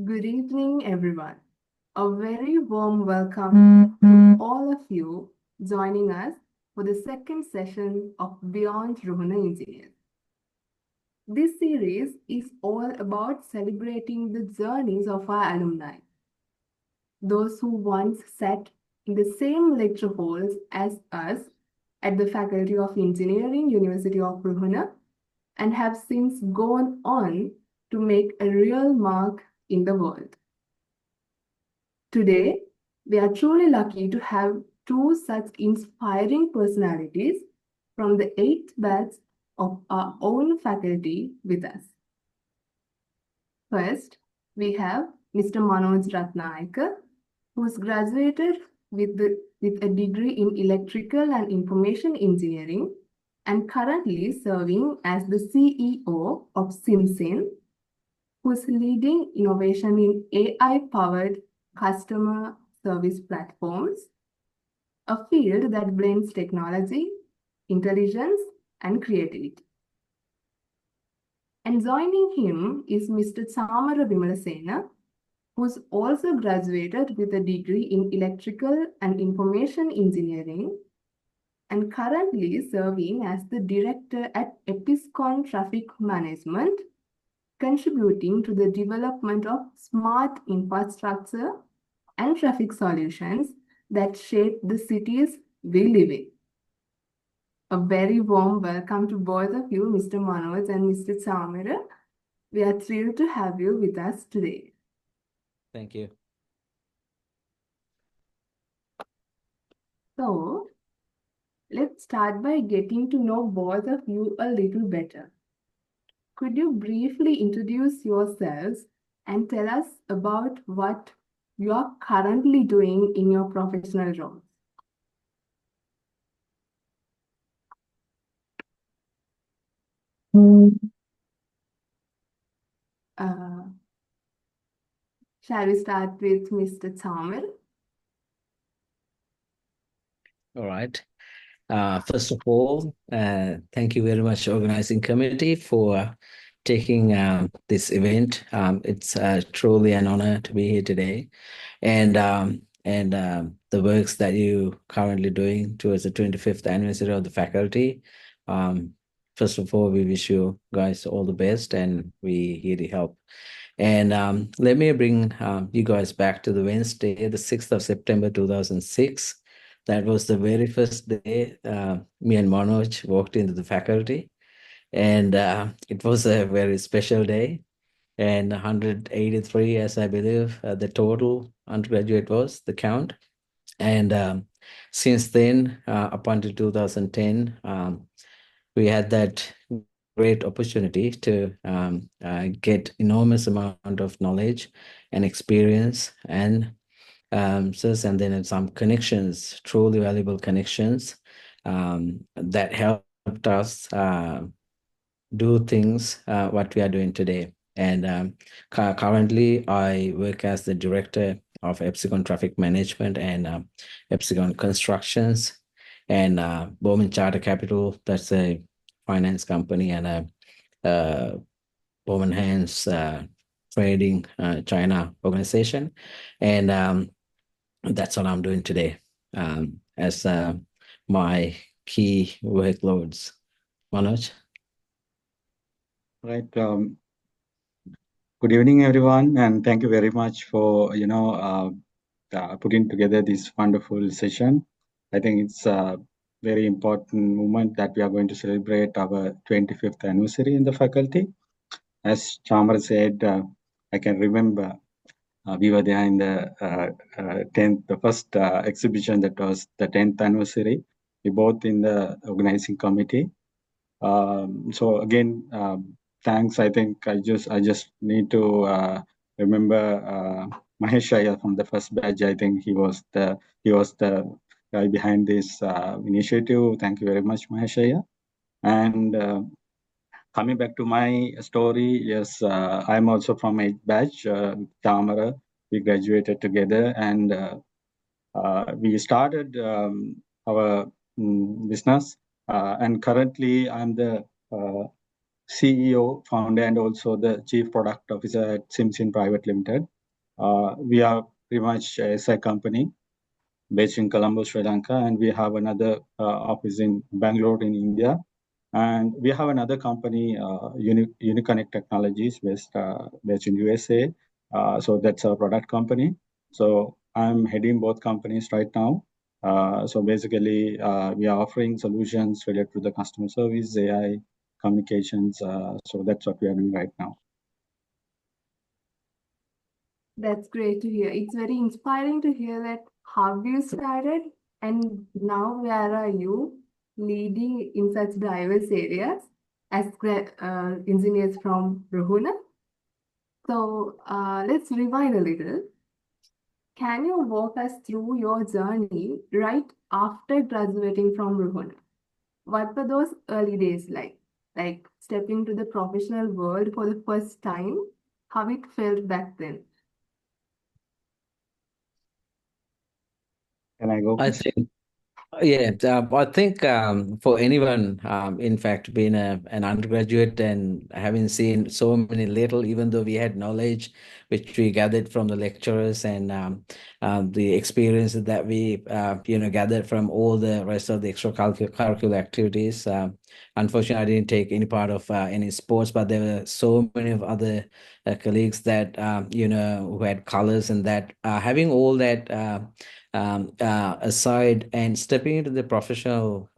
Good evening, everyone. A very warm welcome to all of you joining us for the second session of Beyond Ruhuna Engineers. This series is all about celebrating the journeys of our alumni, those who once sat in the same lecture halls as us at the Faculty of Engineering, University of Ruhuna, and have since gone on to make a real mark in the world. Today, we are truly lucky to have two such inspiring personalities from the eighth batch of our own faculty with us. First, we have Mr. Manoj Ratnayake, who's graduated with a degree in electrical and information engineering and currently serving as the CEO of Symsyn, who's leading innovation in AI-powered customer service platforms, a field that blends technology, intelligence, and creativity. And joining him is Mr. Chamara Wimalasena, who's also graduated with a degree in electrical and information engineering and currently serving as the director at Episcon Traffic Management, contributing to the development of smart infrastructure and traffic solutions that shape the cities we live in. A very warm welcome to both of you, Mr. Manoj and Mr. Chamara. We are thrilled to have you with us today. Thank you. So, let's start by getting to know both of you a little better. Could you briefly introduce yourselves and tell us about what you are currently doing in your professional roles? Shall we start with Mr. Chamar? All right. First of all, thank you very much, organizing committee, for taking this event. It's truly an honor to be here today, and the works that you currently doing towards the 25th anniversary of the faculty. First of all, we wish you guys all the best, and we here to help. And let me bring you guys back to the Wednesday, the 6th of September 2006. That was the very first day me and Manoj walked into the faculty. And it was a very special day. And 183, as I believe, the total undergraduate was, the count. And since then, up until 2010, we had that great opportunity to get enormous amount of knowledge and experience and then some connections, truly valuable connections that helped us do things what we are doing today. And currently, I work as the director of Epsilon Traffic Management and Epsilon Constructions and Bowman Charter Capital. That's a finance company, and Bowman Hands Trading China organization. And that's what I'm doing today as my key workloads. Manoj? Right. Good evening, everyone, and thank you very much for putting together this wonderful session. I think it's a very important moment that we are going to celebrate our 25th anniversary in the faculty. As Chamar said, I can remember we were there in the 10th, the first exhibition that was the 10th anniversary. We both in the organizing committee. So again, thanks. I think I just need to remember Mahesh from the first batch. I think he was the guy behind this initiative. Thank you very much, Mahesh. And coming back to my story, yes, I'm also from 8th batch, Chamara. We graduated together, and we started our business. And currently, I'm the CEO, founder, and also the Chief Product Officer at Symsyn Private Limited. We are pretty much a SI company based in Colombo, Sri Lanka, and we have another office in Bangalore in India. And we have another company, Uniconnect Technologies, based in USA. So that's our product company. So I'm heading both companies right now. So basically, we are offering solutions related to the customer service, AI, communications. So that's what we are doing right now. That's great to hear. It's very inspiring to hear that how you started and now where are you leading in such diverse areas as engineers from Ruhuna. So let's rewind a little. Can you walk us through your journey right after graduating from Ruhuna? What were those early days like? Like stepping to the professional world for the first time, how it felt back then? Can I go I first? think Yeah, I think for anyone, in fact, being an undergraduate and having seen so many little, even though we had knowledge which we gathered from the lecturers and the experiences that we, gathered from all the rest of the extracurricular activities. Unfortunately, I didn't take any part of any sports, but there were so many of other colleagues that, who had colors and that having all that. Aside and stepping into the professional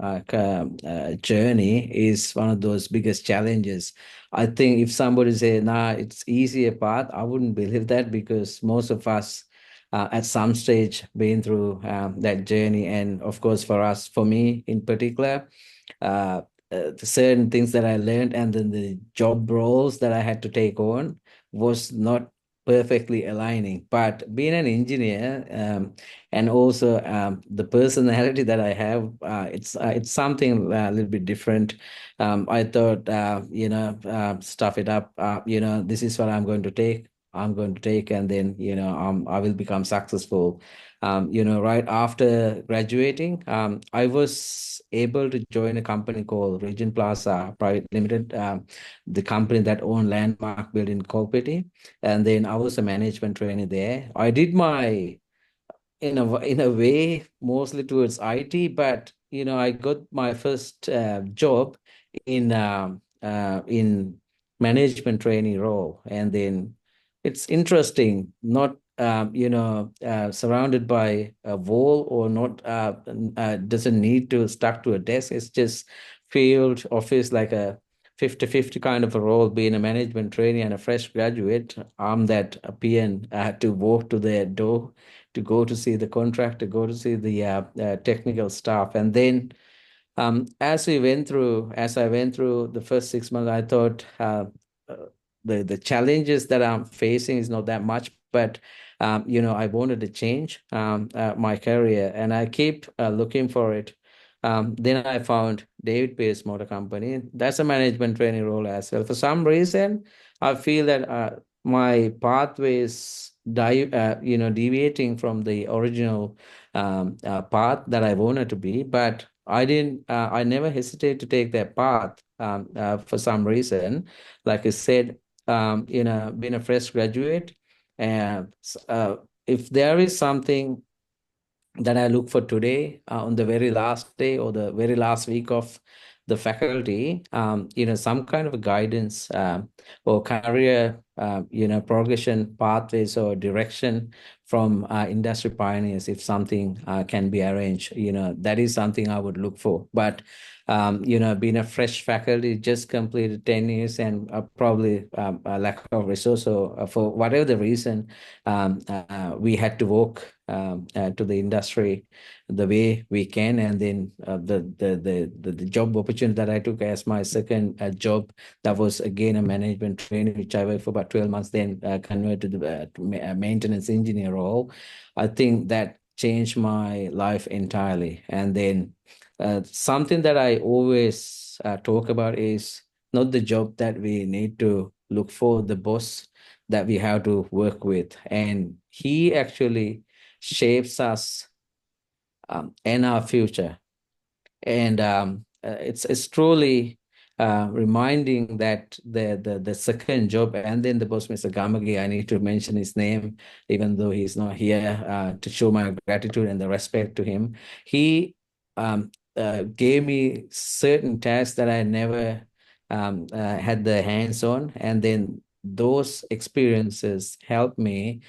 journey is one of those biggest challenges. I think if somebody say, nah, it's easier path, I wouldn't believe that because most of us at some stage been through that journey. And of course, for me in particular, the certain things that I learned and then the job roles that I had to take on was not perfectly aligning. But being an engineer, and also the personality that I have, it's something a little bit different. I thought, stuff it up. This is what I'm going to take. I'm going to take, and then I will become successful. Right after graduating, I was able to join a company called Region Plaza Private Limited, the company that owned Landmark Building Corporate, and then I was a management trainee there. I did my in a way mostly towards IT, but I got my first job in management trainee role, and then it's interesting, not surrounded by a wall or not doesn't need to stuck to a desk. It's just field office like a 50-50 kind of a role, being a management trainee and a fresh graduate. I'm that PN. I had to walk to their door to go to see the contract, to go to see the technical staff. And then as I went through the first 6 months, I thought uh, the challenges that I'm facing is not that much, but I wanted to change my career, and I keep looking for it. Then I found David Pierce Motor Company. That's a management training role as well. For some reason, I feel that my pathway is deviating from the original path that I wanted to be, but I never hesitate to take that path for some reason. Like I said, being a fresh graduate, and if there is something that I look for today on the very last day or the very last week of the faculty, some kind of a guidance or career, progression pathways or direction from industry pioneers, if something can be arranged, that is something I would look for. But, being a fresh faculty, just completed 10 years and probably a lack of resource. So for whatever the reason, we had to walk to the industry the way we can, and then the job opportunity that I took as my second job, that was again a management training, which I worked for about 12 months, then converted to the maintenance engineer role. I think that changed my life entirely. And then something that I always talk about is not the job that we need to look for, the boss that we have to work with. And he actually shapes us and our future. And it's truly reminding that the second job, and then the boss, Mr. Gamagi, I need to mention his name, even though he's not here, to show my gratitude and the respect to him. He gave me certain tasks that I never had the hands on, and then those experiences helped me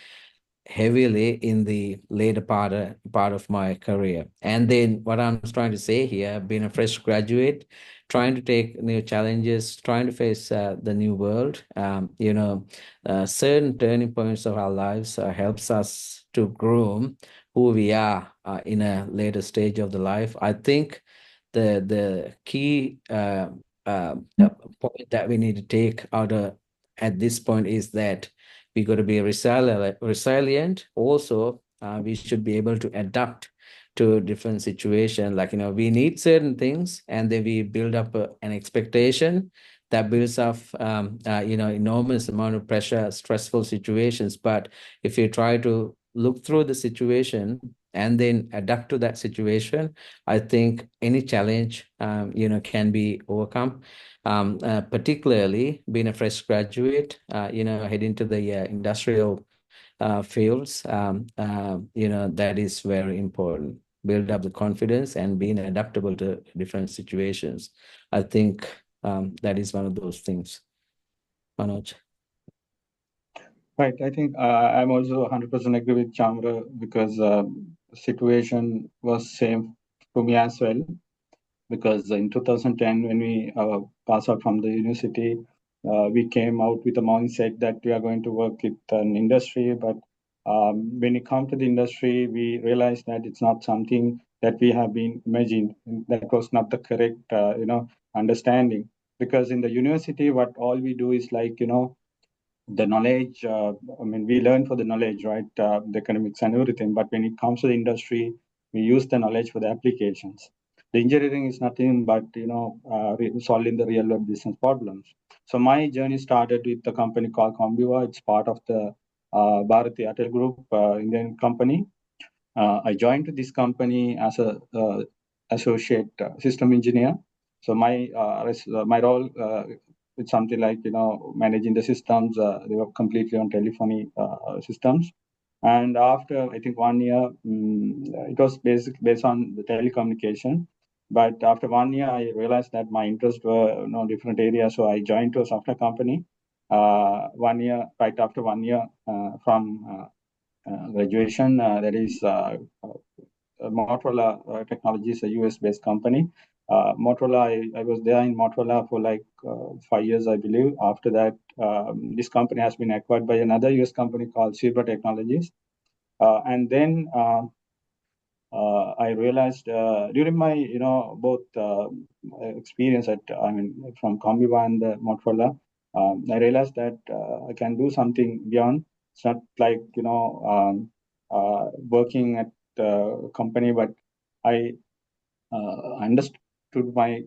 heavily in the later part of my career. And then what I'm trying to say here, being a fresh graduate, trying to take new challenges, trying to face the new world, certain turning points of our lives helps us to groom who we are in a later stage of the life. I think the key point that we need to take out at this point is that we got to be resilient. Also, we should be able to adapt to different situations. Like, we need certain things, and then we build up an expectation that builds up, enormous amount of pressure, stressful situations. But if you try to look through the situation and then adapt to that situation, I think any challenge, can be overcome. Particularly being a fresh graduate, heading to the industrial fields, that is very important. Build up the confidence and being adaptable to different situations. I think that is one of those things. Manoj. Right. I think I'm also 100% agree with Chamara, because situation was same for me as well. Because in 2010, when we passed out from the university, we came out with a mindset that we are going to work with an industry. But when we come to the industry, we realized that it's not something that we have been imagined. That was not the correct, understanding. Because in the university, what all we do is like, the knowledge, we learn for the knowledge, right? The economics and everything. But when it comes to the industry, we use the knowledge for the applications. The engineering is nothing but, solving the real world business problems. So my journey started with a company called Combiva. It's part of the Bharati Airtel Group, Indian company. I joined this company as a associate system engineer. So my role it's something like managing the systems. They were completely on telephony systems. And after I think 1 year, it was based on the telecommunication. But after 1 year, I realized that my interests were different areas. So I joined to a software company. 1 year, right after 1 year from graduation, that is Motorola Technologies, a US-based company. Motorola, I was there in Motorola for like 5 years, I believe. After that, this company has been acquired by another US company called Silver Technologies. And then I realized during my, both experience from Combiva and Motorola, I realized that I can do something beyond. It's not like, working at the company, but I understood my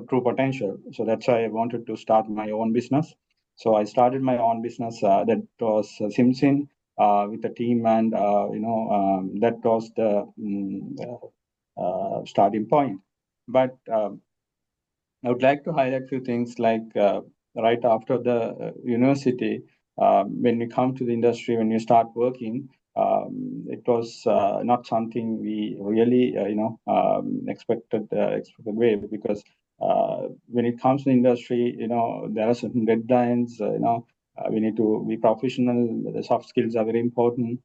true potential. So that's why I wanted to start my own business. So I started my own business that was Symsyn with a team, and that was the starting point. But I would like to highlight a few things like right after the university, when we come to the industry, when you start working, it was not something we really, expected way, because when it comes to industry, there are certain deadlines, we need to be professional. The soft skills are very important.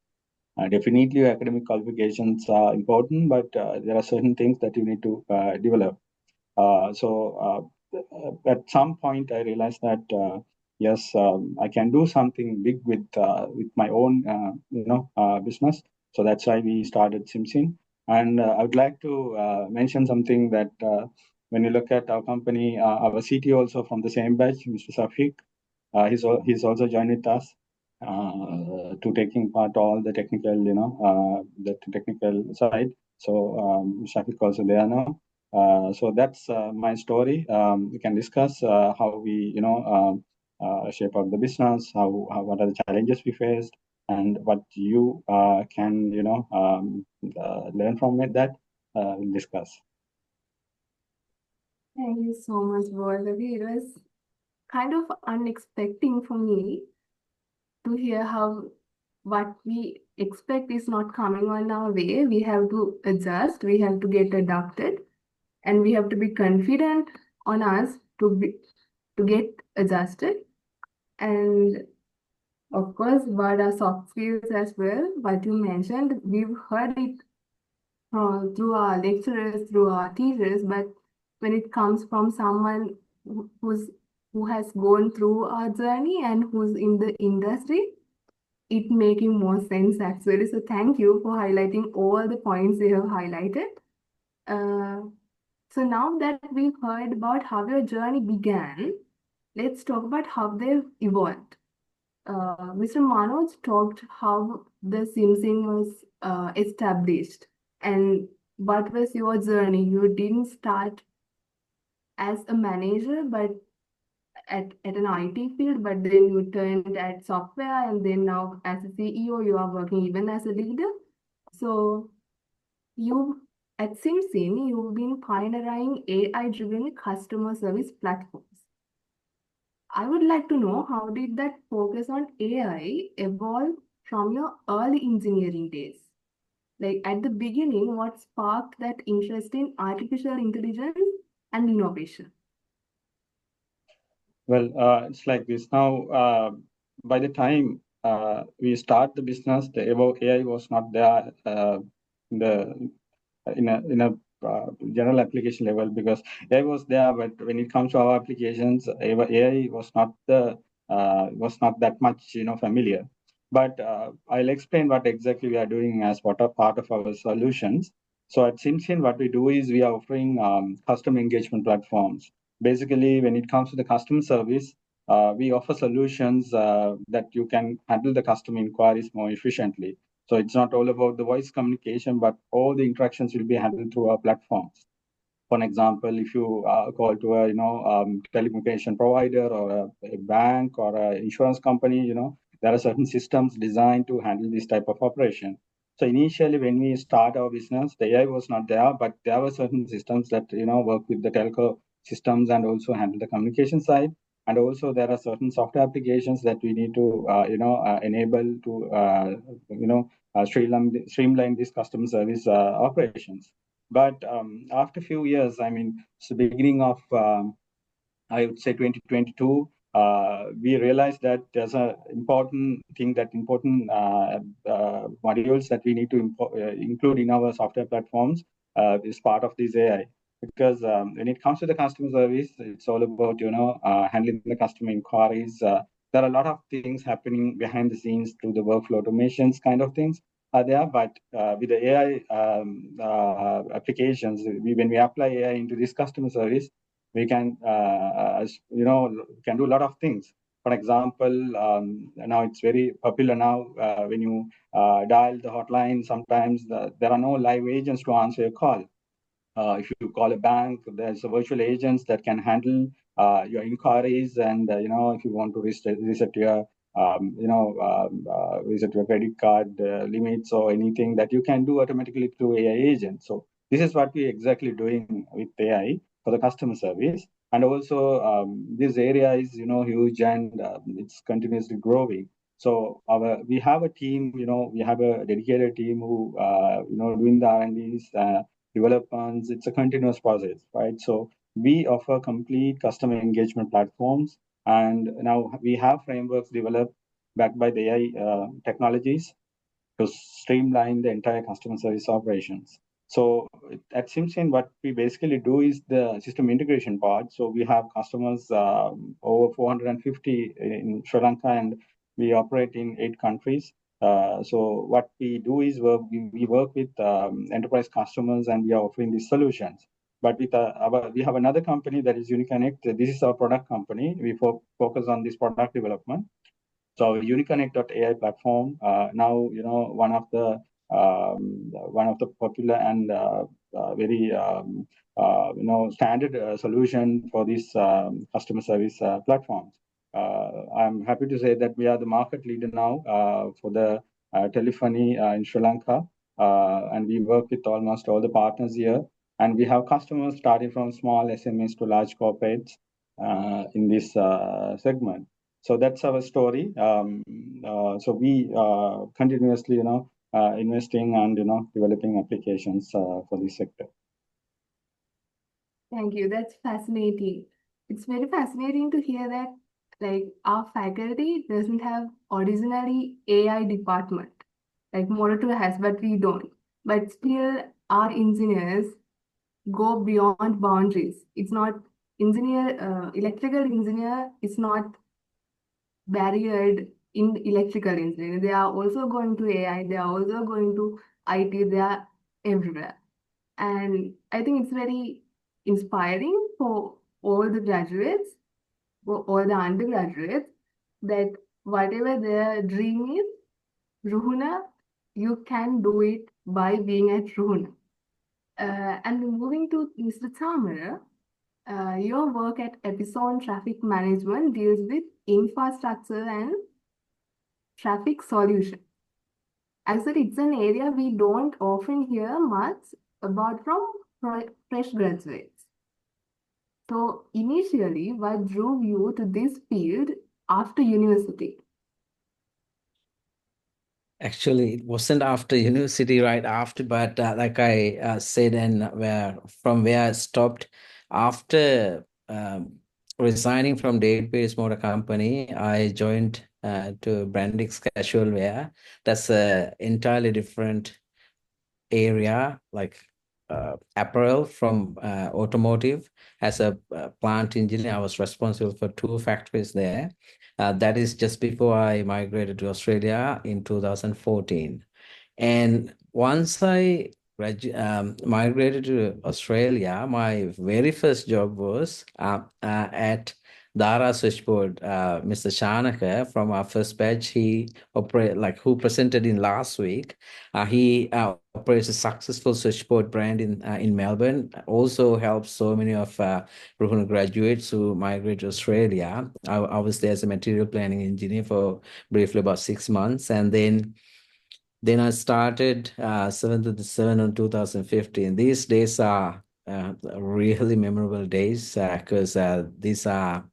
Definitely, academic qualifications are important, but there are certain things that you need to develop. At some point, I realized that yes, I can do something big with my own business. So that's why we started Symsyn. And I would like to mention something that when you look at our company, our CTO also from the same batch, Mr. Safiq, he's also joined with us to taking part all the technical, the technical side. So Safiq also there now. So that's my story. We can discuss how we, shape up the business, what are the challenges we faced, and what you can, learn from it. That we'll discuss. Thank you so much, both of you. It was kind of unexpected for me to hear how what we expect is not coming on our way. We have to adjust, we have to get adapted, and we have to be confident on us to get adjusted. And of course, what are soft skills as well? What you mentioned, we've heard it through our lecturers, through our teachers, but when it comes from someone who has gone through our journey and who's in the industry, it making more sense actually. So thank you for highlighting all the points you have highlighted. Uh, so now that we've heard about how your journey began, let's talk about how they've evolved. Mr. Manoj talked how the Symsyn was established and what was your journey. You didn't start as a manager, but at an IT field, but then you turned at software, and then now as a CEO, you are working even as a leader. So you at Symsyn, you've been pioneering AI-driven customer service platforms. I would like to know, how did that focus on AI evolve from your early engineering days? Like at the beginning, what sparked that interest in artificial intelligence and innovation? Well, it's like this now. By the time we start the business, the AI was not there in the general application level, because AI was there, but when it comes to our applications, AI was not that much familiar. But I'll explain what exactly we are doing as part of our solutions. So at Symsyn, what we do is we are offering custom engagement platforms. Basically, when it comes to the customer service, we offer solutions that you can handle the customer inquiries more efficiently. So it's not all about the voice communication, but all the interactions will be handled through our platforms. For example, if you call to a telecommunication provider or a bank or an insurance company, there are certain systems designed to handle this type of operation. So initially, when we start our business, the AI was not there, but there were certain systems that work with the telco systems and also handle the communication side. And also, there are certain software applications that we need to enable to streamline these customer service operations. But after a few years, I mean, it's the beginning of, I would say 2022, we realized that there's an important thing, that important modules that we need to include in our software platforms is part of this AI. Because when it comes to the customer service, it's all about, handling the customer inquiries. There are a lot of things happening behind the scenes through the workflow automations kind of things are there, but with the AI applications, when we apply AI into this customer service, we can can do a lot of things. For example, now it's very popular now when you dial the hotline, sometimes there are no live agents to answer your call. If you call a bank, there's a virtual agents that can handle your inquiries, and if you want to reset your reset your credit card limits or anything, that you can do automatically through AI agent. So this is what we exactly doing with AI for the customer service. And also this area is huge, and it's continuously growing. So we have a team, we have a dedicated team who doing the R&Ds, developments. It's a continuous process, right? So we offer complete customer engagement platforms, and now we have frameworks developed backed by the AI technologies to streamline the entire customer service operations. So at Symsyn, what we basically do is the system integration part. So we have customers over 450 in Sri Lanka, and we operate in 8 countries. So what we do is we work with enterprise customers, and we are offering these solutions. But with we have another company that is UniConnect. This is our product company. We focus on this product development. So UniConnect.ai platform now one of the popular and very standard solution for these customer service platforms. I'm happy to say that we are the market leader now for the telephony in Sri Lanka, and we work with almost all the partners here. And we have customers starting from small SMEs to large corporates in this segment. So that's our story. So we continuously, investing and developing applications for this sector. Thank you. That's fascinating. It's very fascinating to hear that like our faculty doesn't have originally AI department like Morato has, but we don't. But still our engineers go beyond boundaries. It's not electrical engineer is not barriered in electrical engineering. They are also going to AI, they are also going to IT, they are everywhere. And I think it's very inspiring for all the graduates, for all the undergraduates, that whatever their dream is, Ruhuna, you can do it by being at Ruhuna. And moving to Mr. Chamara, your work at Epison Traffic Management deals with infrastructure and traffic solution. Actually, it's an area we don't often hear much about from fresh graduates. So, initially, what drew you to this field after university? Actually, it wasn't after university, right after, but like I said, and where I stopped after resigning from Date-Based Motor Company, I joined to Brandix Casual Wear. That's a entirely different area, like apparel from automotive. As a plant engineer, I was responsible for 2 factories there. That is just before I migrated to Australia in 2014. And once I migrated to Australia, my very first job was at Dara Switchboard. Mr. Shanaka from our first batch, who presented in last week. He operates a successful switchboard brand in Melbourne. Also helps so many of Ruhuna graduates who migrate to Australia. I was there as a material planning engineer for briefly about 6 months, and then I started 7th of December in 2015. These days are really memorable days because these are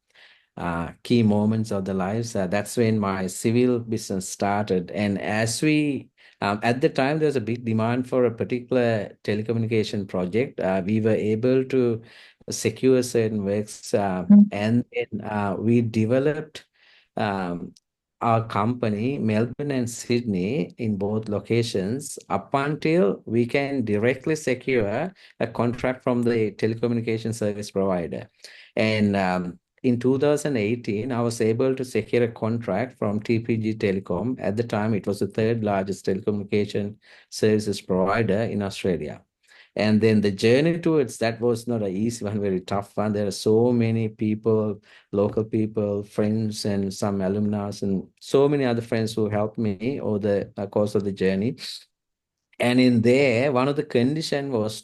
key moments of the lives. That's when my civil business started. And at the time, there was a big demand for a particular telecommunication project. We were able to secure certain works, and then we developed um, our company, Melbourne and Sydney, in both locations, up until we can directly secure a contract from the telecommunication service provider. And in 2018, I was able to secure a contract from TPG Telecom. At the time, it was the 3rd largest telecommunication services provider in Australia. And then the journey towards that was not an easy one, very tough one. There are so many people, local people, friends, and some alumnus, and so many other friends who helped me over the course of the journey. And in there, one of the condition was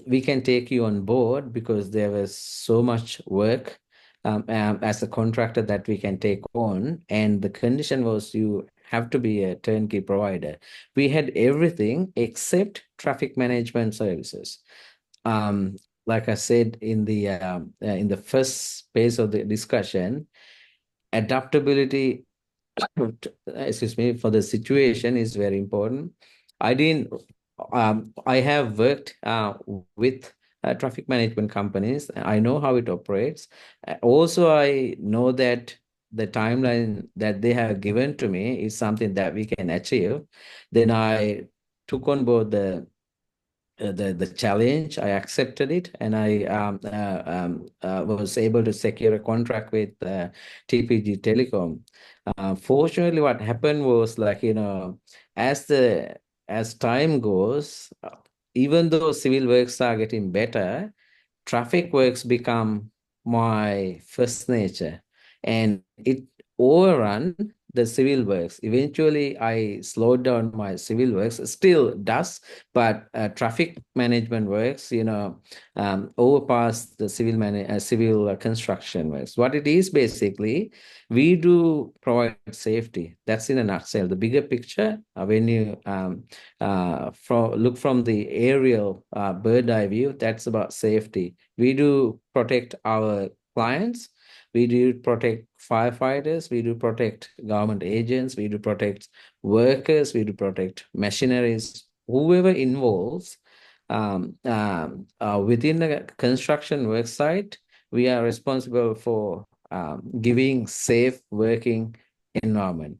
we can take you on board because there was so much work as a contractor that we can take on. And the condition was you have to be a turnkey provider. We had everything except traffic management services. Like I said in the first phase of the discussion, adaptability excuse me, for the situation is very important. I have worked with traffic management companies. I know how it operates. Also, I know that the timeline that they have given to me is something that we can achieve. Then I took on board the challenge. I accepted it, and I was able to secure a contract with TPG Telecom. Fortunately, what happened was as time goes, even though civil works are getting better, traffic works become my first nature, and it overrun the civil works. Eventually, I slowed down my civil works, still does, but traffic management works, overpass the civil construction works. What it is basically, we do provide safety. That's in a nutshell. The bigger picture, when you look from the aerial bird eye view, that's about safety. We do protect our clients. We do protect firefighters. We do protect government agents. We do protect workers. We do protect machineries. Whoever involves within the construction work site, we are responsible for giving safe working environment.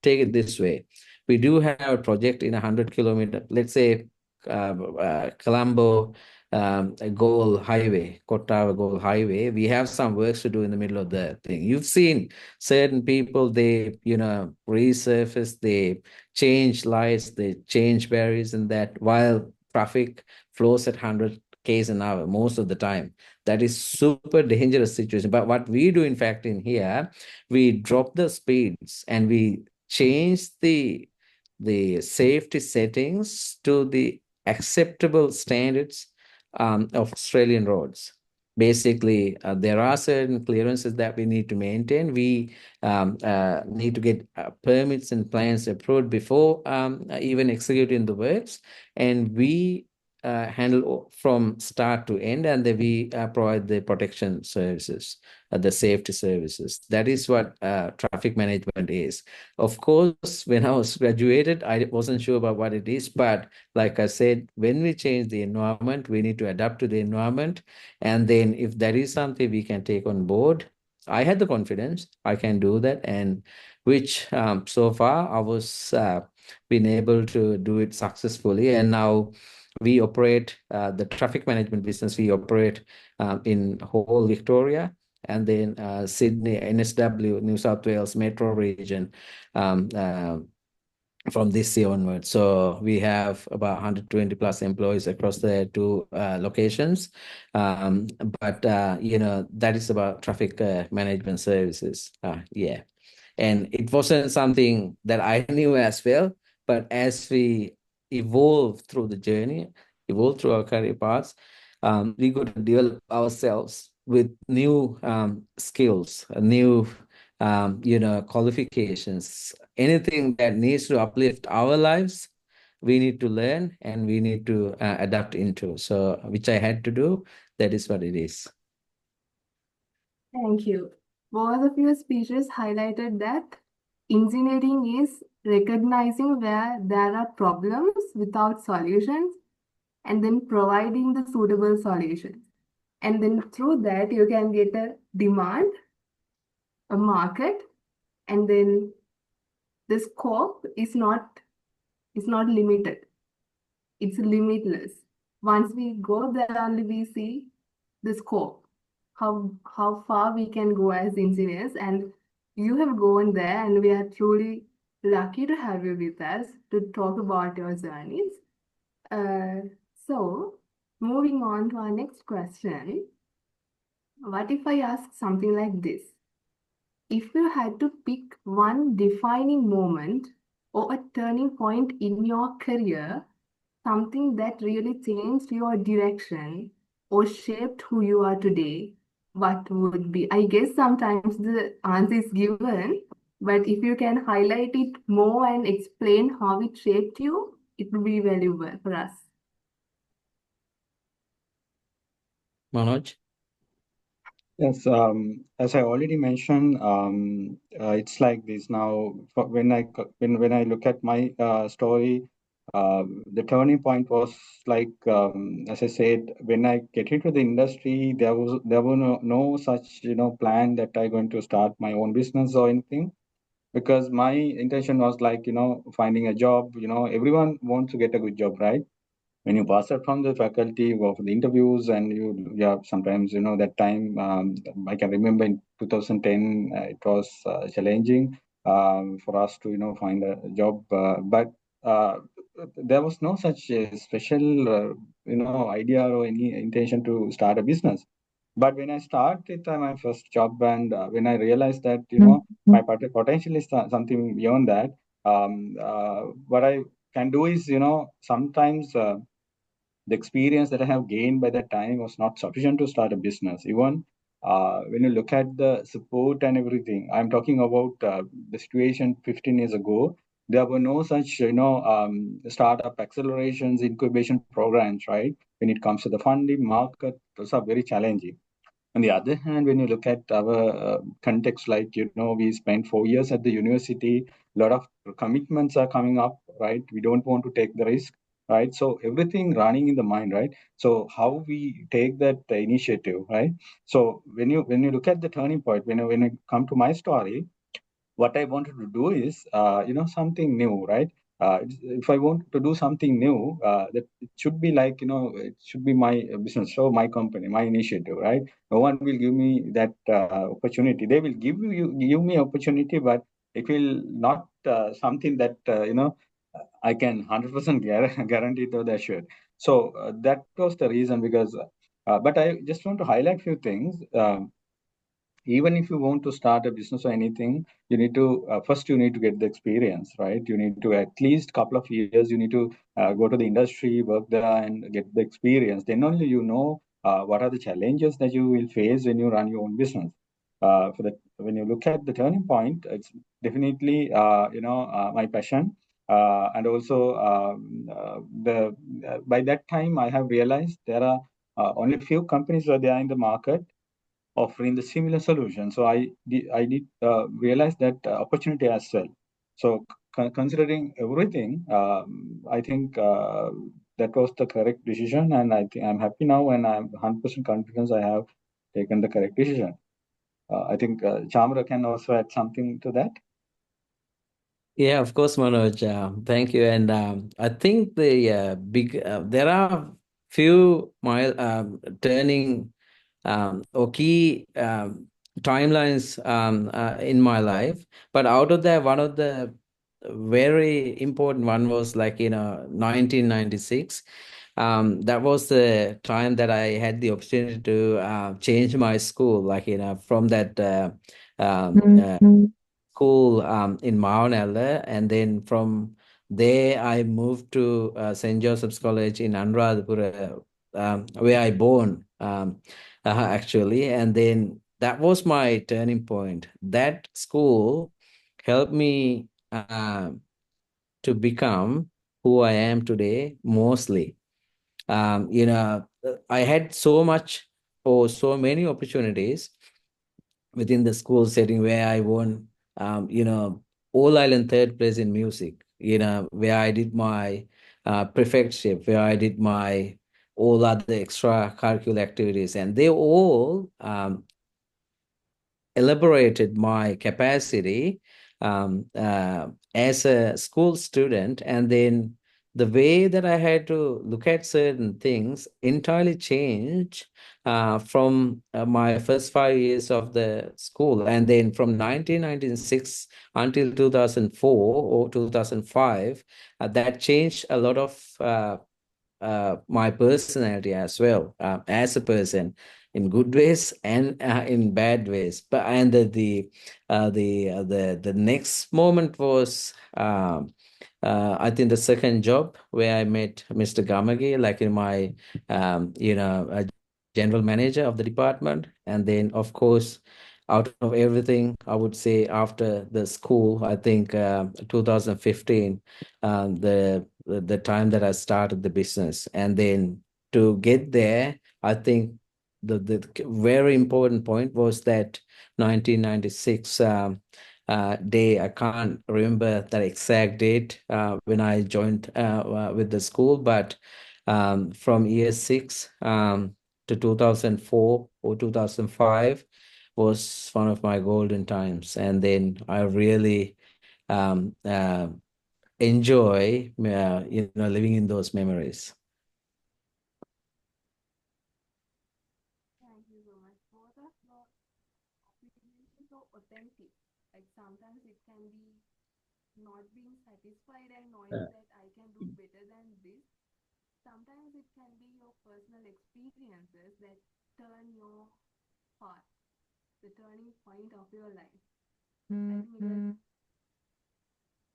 Take it this way. We do have a project in 100-kilometer, let's say Colombo Goal Highway, Kottawa Goal Highway. We have some works to do in the middle of the thing. You've seen certain people, they, resurface, they change lights, they change barriers and that while traffic flows at 100 k's an hour most of the time. That is super dangerous situation. But what we do, in fact, in here, we drop the speeds and we change the safety settings to the acceptable standards of Australian roads. Basically, there are certain clearances that we need to maintain. We need to get permits and plans approved before even executing the works. And we handle from start to end, and then we provide the protection services, the safety services. That is what traffic management is. Of course, when I was graduated, I wasn't sure about what it is, but like I said, when we change the environment, we need to adapt to the environment. And then if there is something we can take on board, I had the confidence I can do that, and which so far I was been able to do it successfully. And now we operate the traffic management business. We operate in whole Victoria, and then Sydney, NSW, New South Wales metro region from this year onwards. So we have about 120 plus employees across the two locations. But that is about traffic management services. Yeah. And it wasn't something that I knew as well, but as we evolve through the journey, evolve through our career paths, we got to develop ourselves with new skills, new qualifications, anything that needs to uplift our lives, we need to learn and we need to adapt into. So, which I had to do, that is what it is. Thank you. Both of your speeches highlighted that engineering is recognizing where there are problems without solutions and then providing the suitable solutions. And then through that, you can get a demand, a market, and then the scope is not limited. It's limitless. Once we go there, only we see the scope, how far we can go as engineers. And you have gone there, and we are truly lucky to have you with us to talk about your journeys. So, moving on to our next question. What if I ask something like this? If you had to pick one defining moment or a turning point in your career, something that really changed your direction or shaped who you are today, what would be? I guess sometimes the answer is given, but if you can highlight it more and explain how it shaped you, it would be valuable for us. Manoj? Yes, as I already mentioned, it's like this now. When I look at my story, the turning point was like, as I said, when I get into the industry, there were no such plan that I'm going to start my own business or anything, because my intention was like finding a job. Everyone wants to get a good job, right? When you pass out from the faculty or for the interviews, and sometimes that time, I can remember in 2010, it was challenging for us to find a job, but there was no such special idea or any intention to start a business. But when I started my first job, and when I realized that my potential is something beyond that, what I can do is sometimes the experience that I have gained by that time was not sufficient to start a business. Even when you look at the support and everything, I'm talking about the situation 15 years ago. There were no such, startup accelerations, incubation programs, right? When it comes to the funding market, those are very challenging. On the other hand, when you look at our context, like, we spent 4 years at the university, a lot of commitments are coming up, right? We don't want to take the risk, right? So everything running in the mind, right? So how we take that initiative, right? So when you look at the turning point, when I come to my story, what I wanted to do is, something new, right? If I want to do something new, that it should be like, it should be my business, so my company, my initiative, right? No one will give me that opportunity. They will give me opportunity, but it will not something that I can 100% guarantee to the assured. So that was the reason, because, but I just want to highlight few things. Even if you want to start a business or anything, you need to first you need to get the experience, right? You need to at least couple of years, you need to go to the industry, work there and get the experience. Then only what are the challenges that you will face when you run your own business. For that, when you look at the turning point, it's definitely my passion, and also the by that time I have realized there are only few companies are there in the market offering the similar solution. So I did realize that opportunity as well. So considering everything, I think that was the correct decision, and I think I'm happy now, and I'm 100% confidence I have taken the correct decision. I think Chamara can also add something to that. Yeah, of course, Manoj. Thank you. And I think there are few turning or key timelines in my life. But out of that, one of the very important one was like, 1996. That was the time that I had the opportunity to change my school, like, from that school in Mount Ella, and then from there I moved to St. Joseph's College in Anuradhapura, where I born actually, and then that was my turning point. That school helped me to become who I am today, mostly. I had so much or so many opportunities within the school setting where I won, all island third place in music, where I did my prefectship, where I did my all other extracurricular activities, and they all elaborated my capacity as a school student. And then the way that I had to look at certain things entirely changed from my first 5 years of the school. And then from 1996 until 2004 or 2005, that changed a lot of my personality as well, as a person, in good ways and in bad ways. But and the next moment was I think the second job where I met Mr. Gamage, like in my general manager of the department. And then of course, out of everything, I would say after the school, I think 2015, the time that I started the business. And then to get there, I think the very important point was that 1996 day. I can't remember that exact date when I joined with the school, but from year six to 2004 or 2005 was one of my golden times. And then I really enjoy, living in those memories. Thank you so much. Both of your opinions are so authentic. Like sometimes it can be not being satisfied and knowing that I can do better than this. Sometimes it can be your personal experiences that turn your path, the turning point of your life. I think it was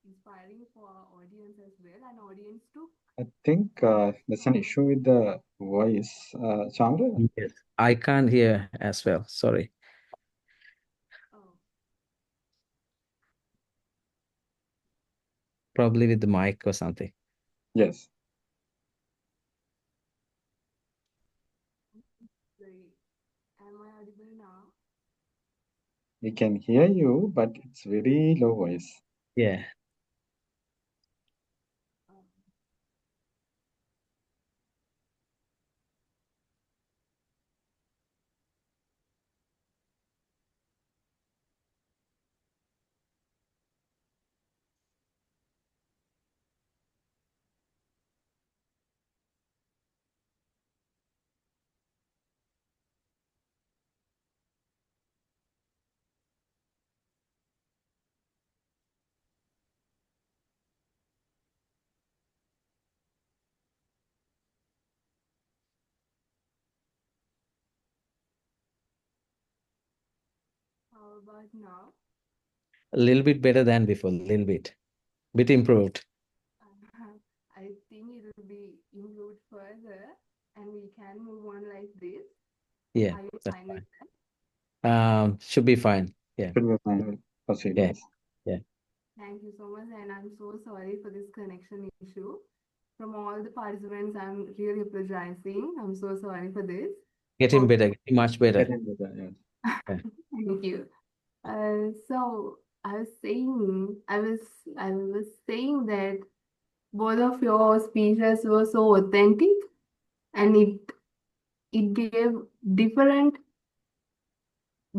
inspiring for our audience as well, and audience too. I think there's an issue with the voice. Chamara? Yes. I can't hear as well. Sorry. Oh, Probably with the mic or something. Yes. great. Am I audible now? We can hear you, but it's very low voice. Yeah. Oh, how about now? A little bit better than before. A little bit. Bit improved. I think it will be improved further, and we can move on like this. Yeah, Are you that's fine with that? fine. Should be fine. Yeah. Should be fine. We'll proceed, Yeah. yes. Yeah. Thank you so much, and I'm so sorry for this connection issue. From all the participants, I'm really apologizing. I'm so sorry for this. Getting Hope better. Getting much better. Getting better, yes. Yeah. Thank you. So I was saying that both of your speeches were so authentic, and it gave different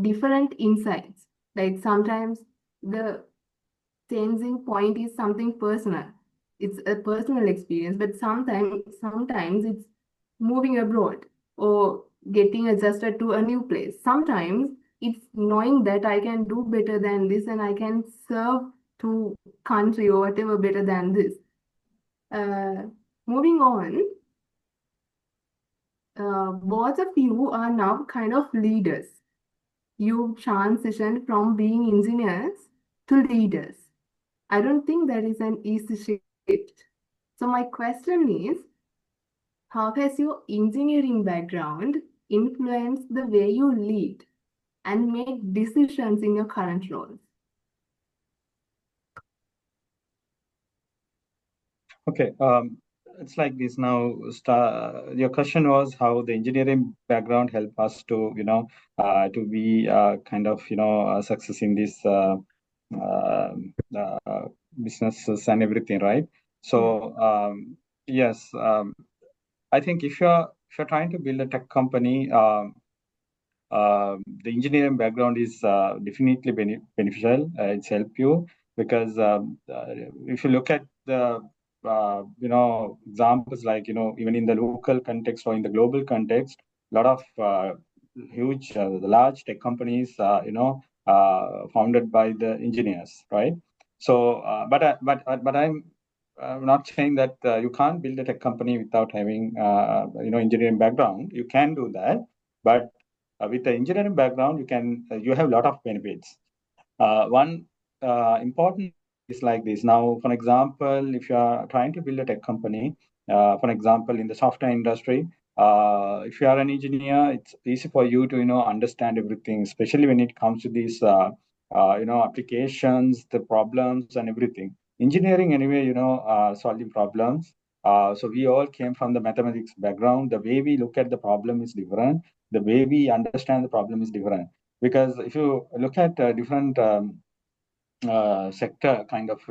different insights. Like sometimes the changing point is something personal. It's a personal experience, but sometimes it's moving abroad or getting adjusted to a new place. Sometimes it's knowing that I can do better than this and I can serve to country or whatever better than this. Uh, Moving on, both of you are now kind of leaders. You transitioned from being engineers to leaders. I don't think that is an easy shift. So my question is, how has your engineering background influenced the way you lead and make decisions in your current roles? Okay, it's like this now. Your question was how the engineering background help us to be kind of success in this businesses and everything, right? So yes, I think if you're trying to build a tech company, the engineering background is definitely beneficial. It's helped you because if you look at the examples like even in the local context or in the global context, a lot of huge large tech companies founded by the engineers, right? So but I'm not saying that you can't build a tech company without having engineering background. You can do that, but with the engineering background, you have a lot of benefits. One important is like this. Now, for example, if you are trying to build a tech company, for example, in the software industry, if you are an engineer, it's easy for you to understand everything, especially when it comes to these applications, the problems, and everything. Engineering, anyway, solving problems. So we all came from the mathematics background. The way we look at the problem is different. The way we understand the problem is different. Because if you look at different sector, kind of,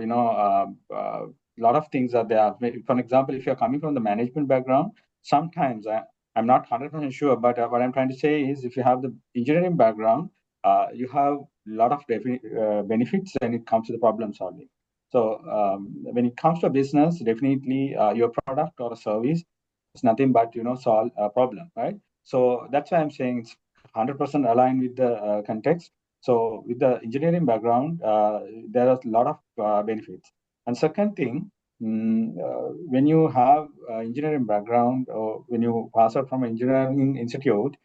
lot of things are there. For example, if you're coming from the management background, sometimes I'm not 100% sure, but what I'm trying to say is if you have the engineering background, you have a lot of benefits when it comes to the problem solving. So when it comes to a business, definitely your product or a service is nothing but solve a problem, right? So that's why I'm saying it's 100% aligned with the context. So with the engineering background, there are a lot of benefits. And second thing, when you have engineering background or when you pass out from engineering institute,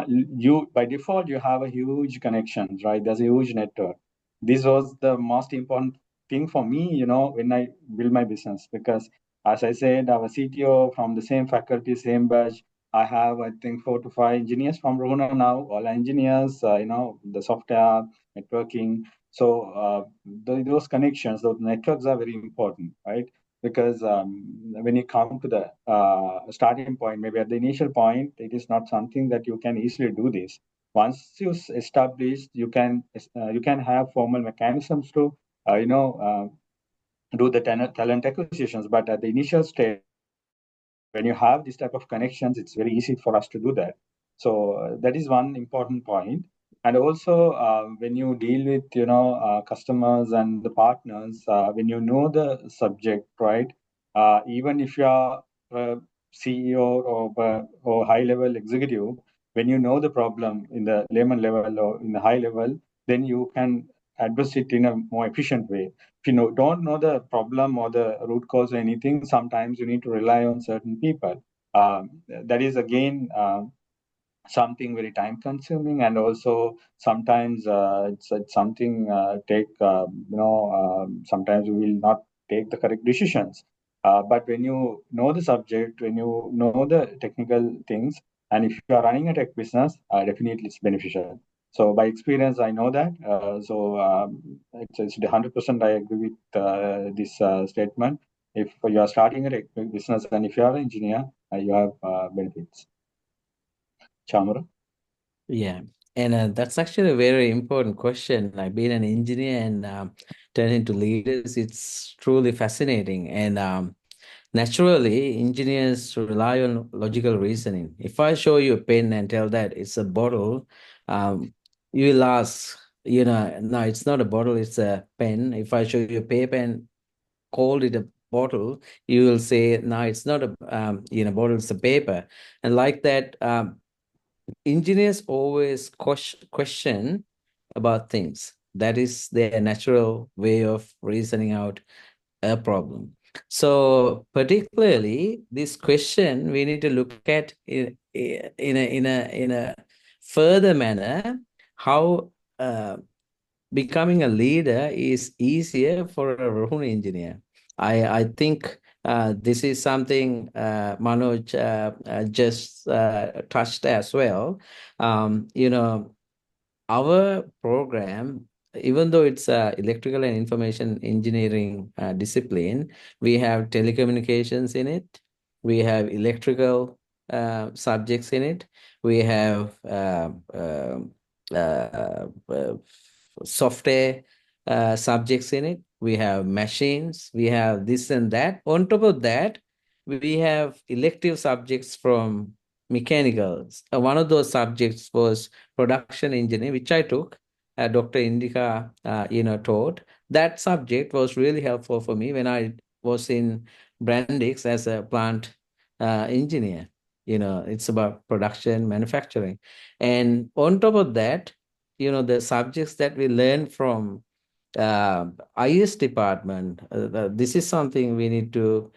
you by default you have a huge connections, right? There's a huge network. This was the most important thing for me, when I build my business, because as I said, our CTO from the same faculty, same batch. I have, I think, 4 to 5 engineers from Ruhuna now, all engineers, the software, networking. So those connections, those networks are very important, right? Because when you come to the starting point, maybe at the initial point, it is not something that you can easily do this. Once you establish, you can have formal mechanisms to do the talent acquisitions. But at the initial stage, when you have this type of connections, it's very easy for us to do that. So that is one important point. And also, when you deal with customers and the partners, when you know the subject, right? Even if you are a CEO or high level executive, when you know the problem in the layman level or in the high level, then you can address it in a more efficient way. If you don't know the problem or the root cause or anything, sometimes you need to rely on certain people. That is again something very time consuming, and also sometimes it's something take sometimes we will not take the correct decisions. But when you know the subject, when you know the technical things, and if you are running a tech business, definitely it's beneficial. So by experience, I know that. It's 100% I agree with this statement. If you are starting a tech business and if you are an engineer, you have benefits. Chamara? Yeah, and that's actually a very important question. Like being an engineer and turning into leaders, it's truly fascinating. And naturally, engineers rely on logical reasoning. If I show you a pen and tell that it's a bottle, um, you will ask, no, it's not a bottle, it's a pen. If I show you a paper and called it a bottle, you will say, no, it's not a bottle, it's a paper. And like that, engineers always question about things. That is their natural way of reasoning out a problem. So particularly this question, we need to look at in a further manner how becoming a leader is easier for a Ruhuna engineer. I think this is something Manoj just touched as well. Our program, even though it's electrical and information engineering discipline, we have telecommunications in it, we have electrical subjects in it, we have software subjects in it, we have machines, we have this and that. On top of that, we have elective subjects from mechanicals. One of those subjects was production engineering, which I took. Dr. Indika, taught. That subject was really helpful for me when I was in Brandix as a plant engineer. It's about production, manufacturing. And on top of that, the subjects that we learn from IS department, this is something we need to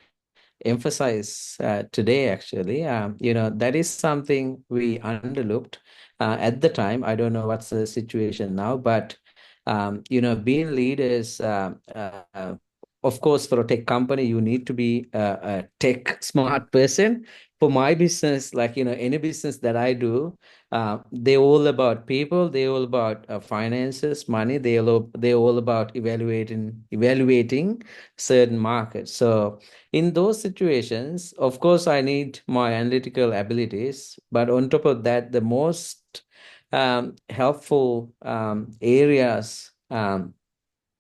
emphasize today, actually. That is something we underlooked at the time. I don't know what's the situation now, but being leaders, of course, for a tech company, you need to be a tech smart person. For my business, like, any business that I do, they're all about people, they're all about finances, money, they're all about evaluating certain markets. So in those situations, of course, I need my analytical abilities, but on top of that, the most helpful areas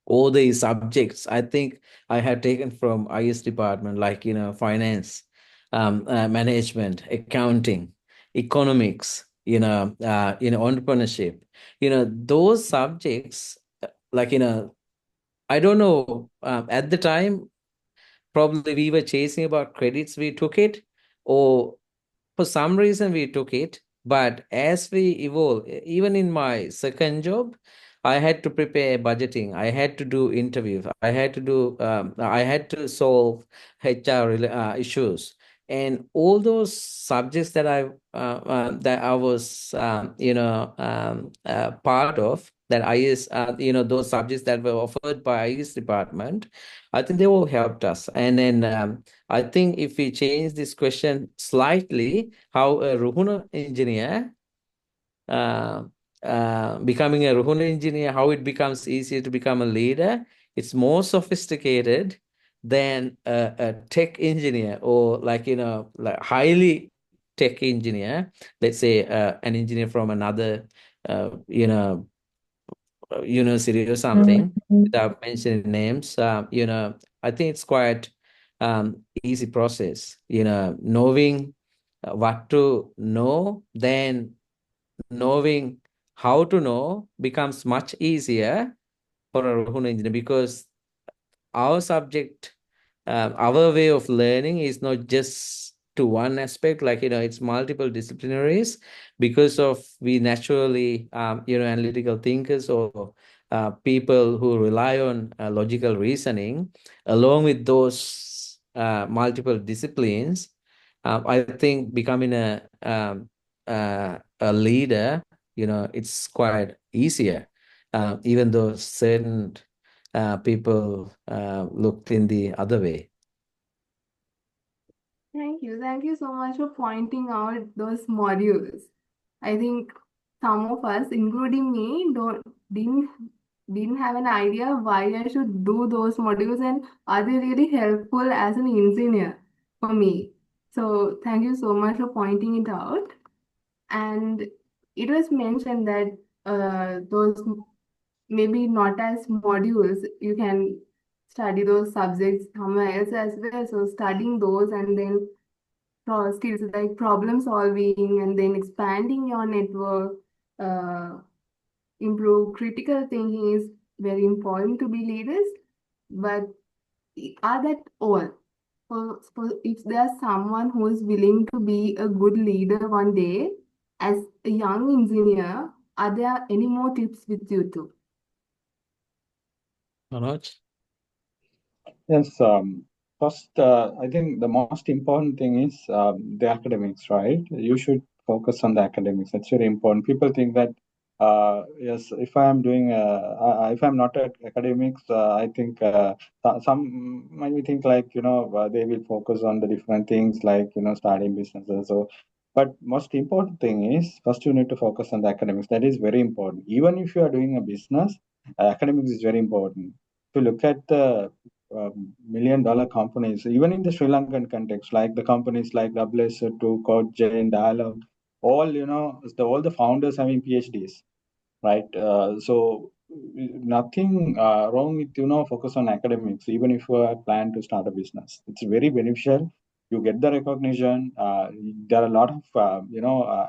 all the subjects I think I have taken from IS department, like finance, management, accounting, economics, entrepreneurship. Those subjects, like I don't know. At the time, probably we were chasing about credits. We took it, or for some reason we took it. But as we evolve, even in my second job, I had to prepare budgeting, I had to do interviews, I had to solve HR issues. And all those subjects that I was part of, that IS those subjects that were offered by IS department, I think they all helped us. And then I think if we change this question slightly, how a Ruhuna engineer becoming a Ruhuna engineer, how it becomes easier to become a leader, it's more sophisticated than a tech engineer, or like highly tech engineer. Let's say an engineer from another university or something, without mentioning names. I think it's quite easy process. Knowing what to know, then knowing how to know becomes much easier for a Ruhuna engineer, because our subject, our way of learning is not just to one aspect, like, it's multiple disciplinaries, because of we naturally, analytical thinkers, or people who rely on logical reasoning. Along with those multiple disciplines, I think becoming a leader, it's quite easier, even though certain people looked in the other way. Thank you. Thank you so much for pointing out those modules. I think some of us, including me, didn't have an idea why I should do those modules, and are they really helpful as an engineer for me. So thank you so much for pointing it out. And it was mentioned that those maybe not as modules, you can study those subjects somewhere else as well. So studying those and then skills like problem solving and then expanding your network, uh, improve critical thinking is very important to be leaders. But are that all? So if there's someone who is willing to be a good leader one day as a young engineer, are there any more tips with you too? Manoj? Yes, first, I think the most important thing is the academics, right? You should focus on the academics. That's very important. People think that, yes, if I am doing, if I'm not at academics, I think some might be think like, they will focus on the different things like, starting businesses. So, but most important thing is first you need to focus on the academics. That is very important. Even if you are doing a business, academics is very important. If you look at the $1 million companies, even in the Sri Lankan context, like the companies like WS2, Codegen, Dialog, all all the founders having PhDs, right? So nothing wrong with focus on academics, even if you plan to start a business. It's very beneficial. You get the recognition. There are a lot of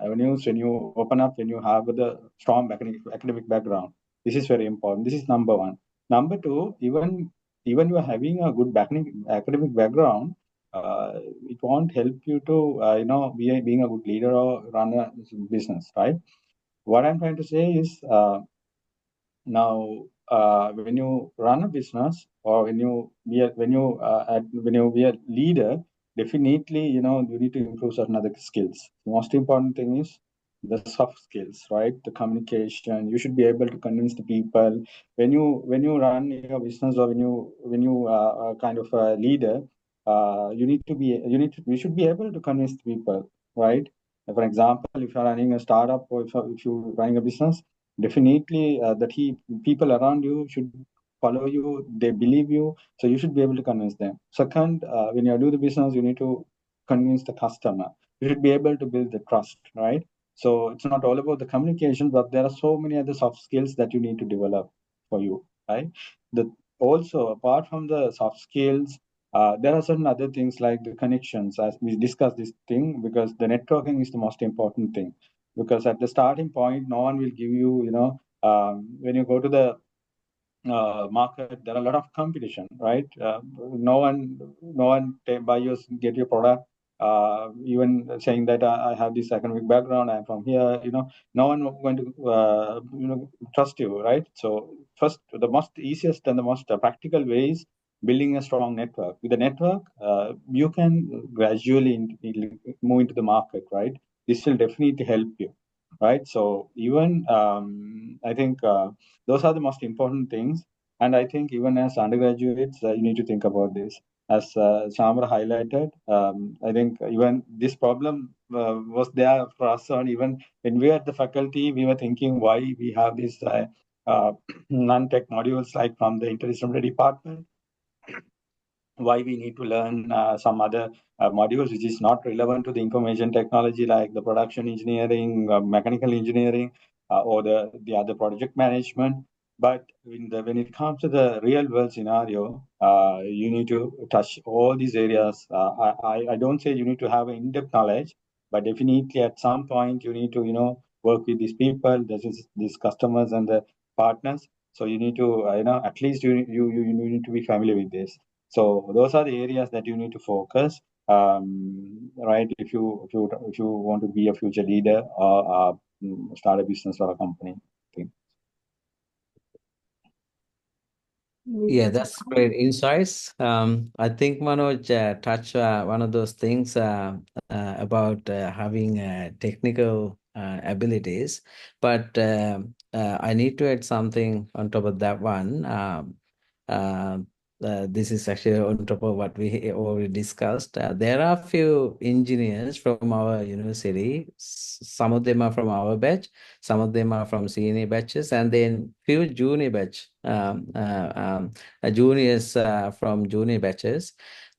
avenues when you open up, when you have the strong academic background. This is very important. This is number one. Number two, even you are having a good academic background, it won't help you to being a good leader or run a business, right? What I'm trying to say is, now when you run a business, or when you be a leader, definitely you need to improve certain other skills. The most important thing is the soft skills, right? The communication. You should be able to convince the people when you run your business, or when you are kind of a leader. You should be able to convince the people, right? For example, if you're running a startup, or if you're running a business, definitely people around you should follow you. They believe you, so you should be able to convince them. Second, when you do the business, you need to convince the customer. You should be able to build the trust, right? So it's not all about the communication, but there are so many other soft skills that you need to develop for you, right? The Also, apart from the soft skills, there are certain other things like the connections, as we discussed this thing, because the networking is the most important thing. Because at the starting point, no one will give you, when you go to the market, there are a lot of competition, right? No one buy your get your product, even saying that I have this academic background, I'm from here. No one going to trust you, right? So first, the most easiest and the most practical way is building a strong network. With the network, you can gradually move into the market, right? This will definitely help you, right? So even I think those are the most important things. And I think even as undergraduates, you need to think about this. As Chamara highlighted, I think even this problem was there for us. And even when we were at the faculty, we were thinking why we have these non-tech modules like from the interdisciplinary department, why we need to learn some other modules which is not relevant to the information technology like the production engineering, mechanical engineering, or the other project management. But when it comes to the real world scenario, you need to touch all these areas. I don't say you need to have an in-depth knowledge, but definitely at some point you need to work with these people, these customers and the partners. So you need to at least you need to be familiar with this. So those are the areas that you need to focus, right? If you want to be a future leader or start a business or a company. Okay. Yeah, that's great insights. I think Manoj touched one of those things about having technical abilities, but I need to add something on top of that one. Uh, this is actually on top of what we already discussed. There are a few engineers from our university. Some of them are from our batch, some of them are from senior batches, and then few junior batch. Juniors from junior batches.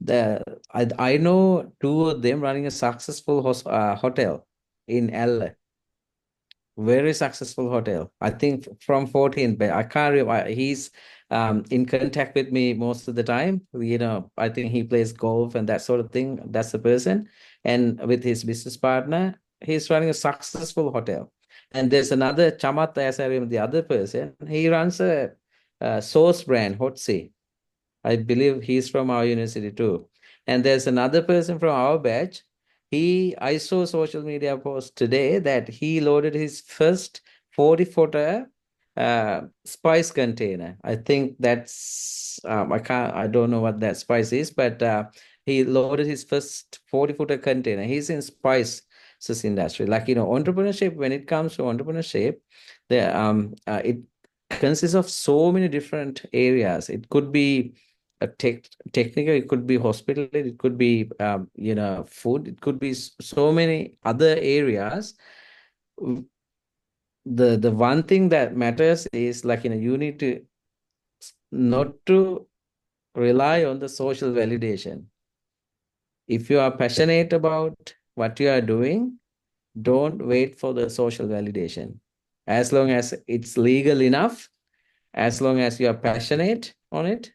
I know two of them running a successful hotel in LA. Very successful hotel. I think from 14, but I can't remember. He's in contact with me most of the time. I think he plays golf and that sort of thing. That's the person. And with his business partner, he's running a successful hotel. And there's another Chamat, as I remember, the other person. He runs a sauce brand, Hot Sea. I believe he's from our university too. And there's another person from our batch. I saw social media post today that he loaded his first 40-footer spice container. I think that's I don't know what that spice is, but he loaded his first 40-footer container. He's in spices industry. Like, entrepreneurship, when it comes to entrepreneurship, it consists of so many different areas. It could be a technical, it could be hospital, it could be food, it could be so many other areas. The one thing that matters is, like, you need to not to rely on the social validation. If you are passionate about what you are doing, don't wait for the social validation. As long as it's legal enough, as long as you are passionate on it,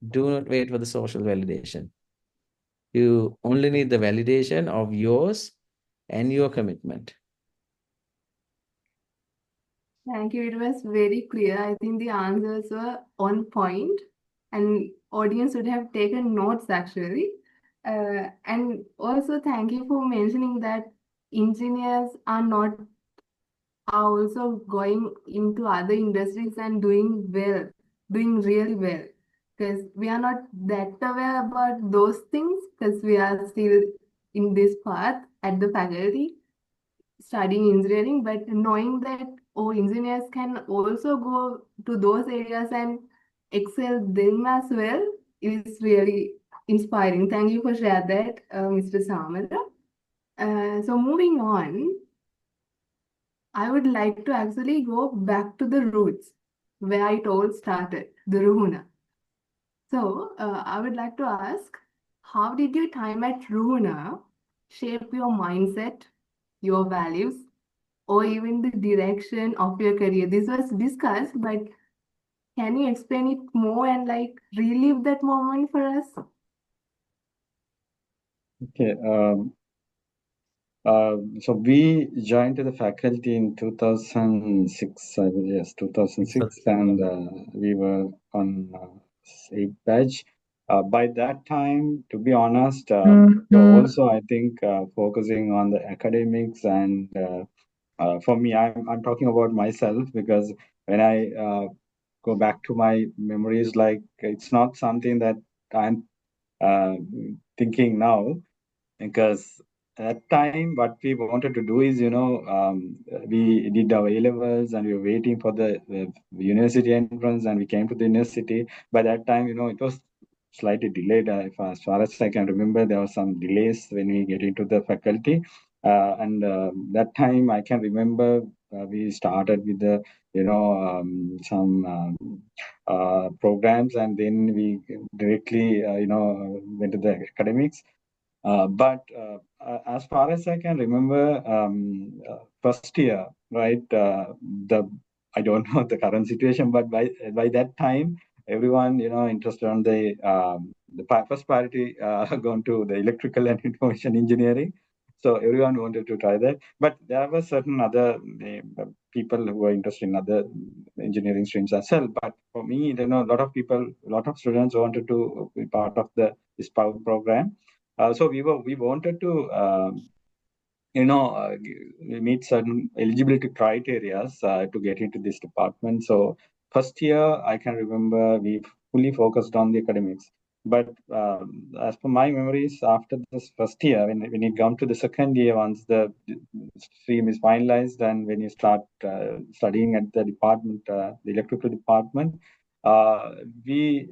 do not wait for the social validation. You only need the validation of yours and your commitment. Thank you. It was very clear. I think the answers were on point, and audience would have taken notes actually. And also thank you for mentioning that engineers are also going into other industries and doing well, doing really well. Because we are not that aware about those things because we are still in this path at the faculty studying engineering, but knowing that engineers can also go to those areas and excel them as well is really inspiring. Thank you for sharing that, Mr. Samara. So moving on, I would like to actually go back to the roots where it all started, the Ruhuna. So I would like to ask, how did your time at Ruhuna shape your mindset, your values, or even the direction of your career? This was discussed, but can you explain it more and like relive that moment for us? Okay. So we joined to the faculty in 2006, I believe, yes, 2006, and we were on 8th batch. By that time, to be honest, we were also, I think, focusing on the academics. And for me, I'm talking about myself, because when I go back to my memories, like it's not something that I'm uh, thinking now, because at that time what we wanted to do is, we did our A levels and we were waiting for the university entrance, and we came to the university. By that time, it was slightly delayed. As far as I can remember, there were some delays when we get into the faculty, and that time I can remember we started with the some programs, and then we directly went to the academics. But as far as I can remember, first year, right? The I don't know the current situation, but by that time, everyone interested on the first priority gone to the electrical and information engineering. So everyone wanted to try that, but there were certain other people who were interested in other engineering streams as well. But for me, a lot of people, a lot of students wanted to be part of this power program. So we wanted to meet certain eligibility criteria to get into this department. So first year, I can remember we fully focused on the academics. But as per my memories, after this first year, when you come to the second year, once the stream is finalized, and when you start studying at the department, the electrical department, uh, we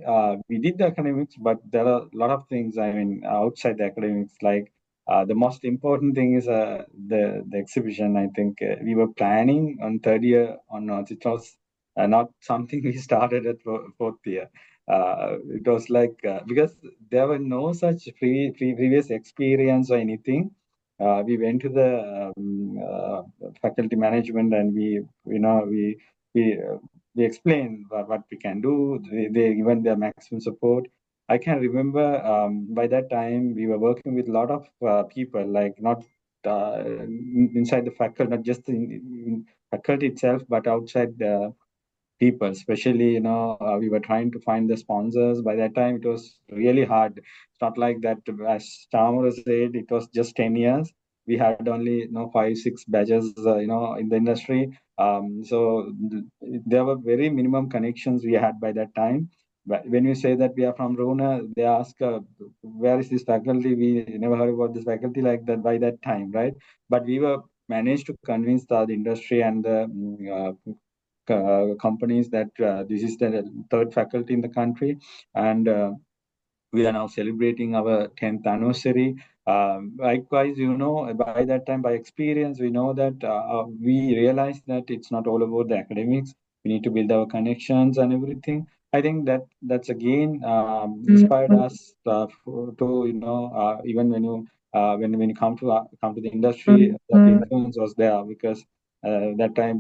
did the academics, but there are a lot of things. I mean, outside the academics, like the most important thing is the exhibition. I think we were planning on third year onwards. It was not something we started at fourth year. It was like because there were no such previous experience or anything. We went to the faculty management, and we we explained what we can do. They given their maximum support. I can remember by that time we were working with a lot of people, like not inside the faculty, not just in faculty itself, but outside the people. Especially, we were trying to find the sponsors. By that time, it was really hard. It's not like that. As Chamara said, it was just 10 years. We had only 5, 6 batches, in the industry. So there were very minimum connections we had by that time. But when you say that we are from Ruhuna, they ask, where is this faculty? We never heard about this faculty like that by that time, right? But we were managed to convince the industry and the companies that this is the third faculty in the country, and we are now celebrating our 10th anniversary. Likewise, by that time, by experience, we know that we realize that it's not all about the academics. We need to build our connections and everything. I think that's again inspired us to even when you come to the industry, that influence was there, because that time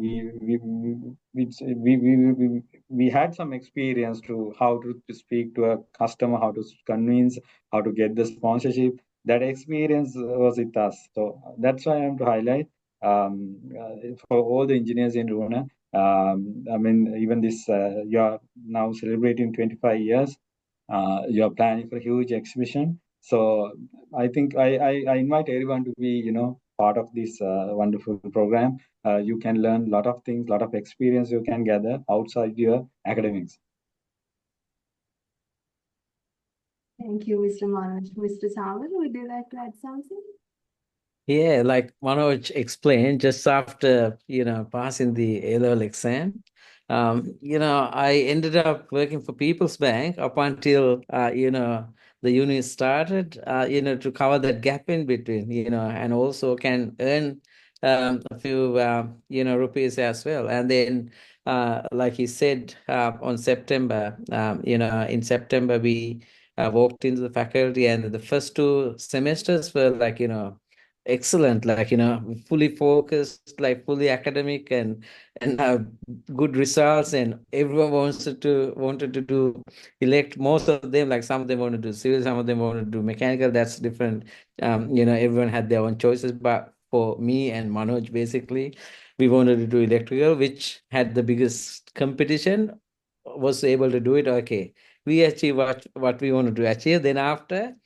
we had some experience to how to speak to a customer, how to convince, how to get the sponsorship. That experience was with us. So that's why I am to highlight for all the engineers in Ruhuna. I mean, even this you are now celebrating 25 years. You are planning for a huge exhibition. So I think I invite everyone to be part of this wonderful program. You can learn a lot of things, a lot of experience you can gather outside your academics. Thank you, Mr. Manoj. Mr. Samal, would you like to add something? Yeah, like Manoj explained, just after, passing the A-level exam, I ended up working for People's Bank up until, the uni started, to cover that gap in between, and also can earn a few, rupees as well. And then, like he said, on September, in September, we walked into the faculty, and the first 2 semesters were like, excellent, like fully focused, like fully academic, and good results, and everyone wanted to do elect. Most of them, like some of them want to do civil, some of them want to do mechanical. That's different. Everyone had their own choices, but for me and Manoj, basically, we wanted to do electrical, which had the biggest competition. Was able to do it. Okay, we achieved what we wanted to achieve. Then after,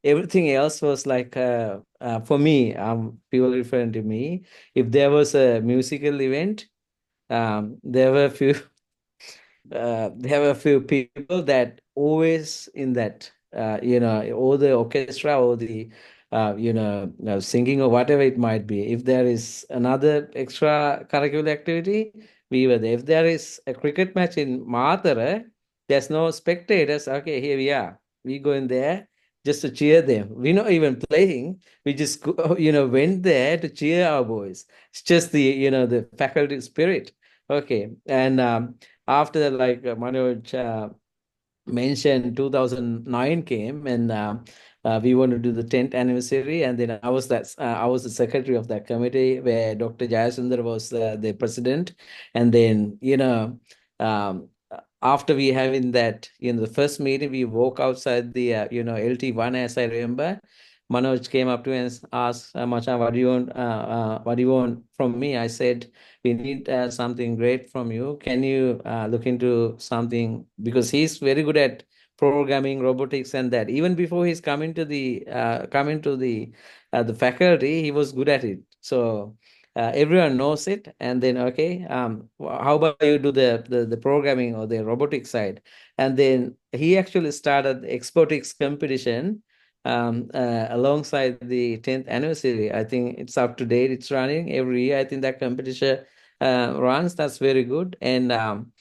everything else was like, for me, I'm purely referring to me. If there was a musical event, there were few they have a few people that always in that, or the orchestra or the, singing or whatever it might be. If there is another extra curricular activity, we were there. If there is a cricket match in Mahatara, there's no spectators. Okay, here we are. We go in there just to cheer them. We're not even playing. We just go, went there to cheer our boys. It's just the faculty spirit. Okay, and after like Manoj mentioned, 2009 came, and we want to do the 10th anniversary, and then I was the secretary of that committee where Dr. Jayasundar was the president, and then after we having that, the first meeting, we walk outside the LT1, as I remember. Manoj came up to me and asked, Machan, what do you want from me? I said, we need something great from you. Can you look into something? Because he's very good at programming, robotics, and that. Even before he's coming to the faculty, he was good at it. So everyone knows it. And then, okay, how about you do the programming or the robotics side? And then he actually started the expertix competition alongside the 10th anniversary. I think it's up to date. It's running every year. I think that competition runs. That's very good. And um,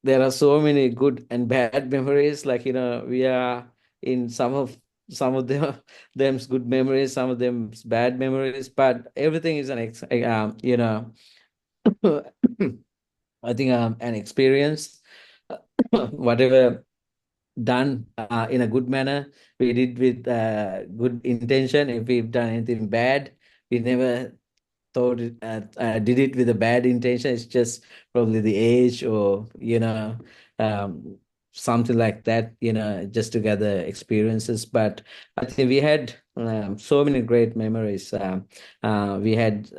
there are so many good and bad memories. Like, we are in some of them them's good memories, some of them's bad memories, but everything is I think an experience. Whatever done in a good manner, we did with good intention. If we've done anything bad, we never did it with a bad intention. It's just probably the age or um, something like that, just to gather experiences. But I think we had so many great memories. We had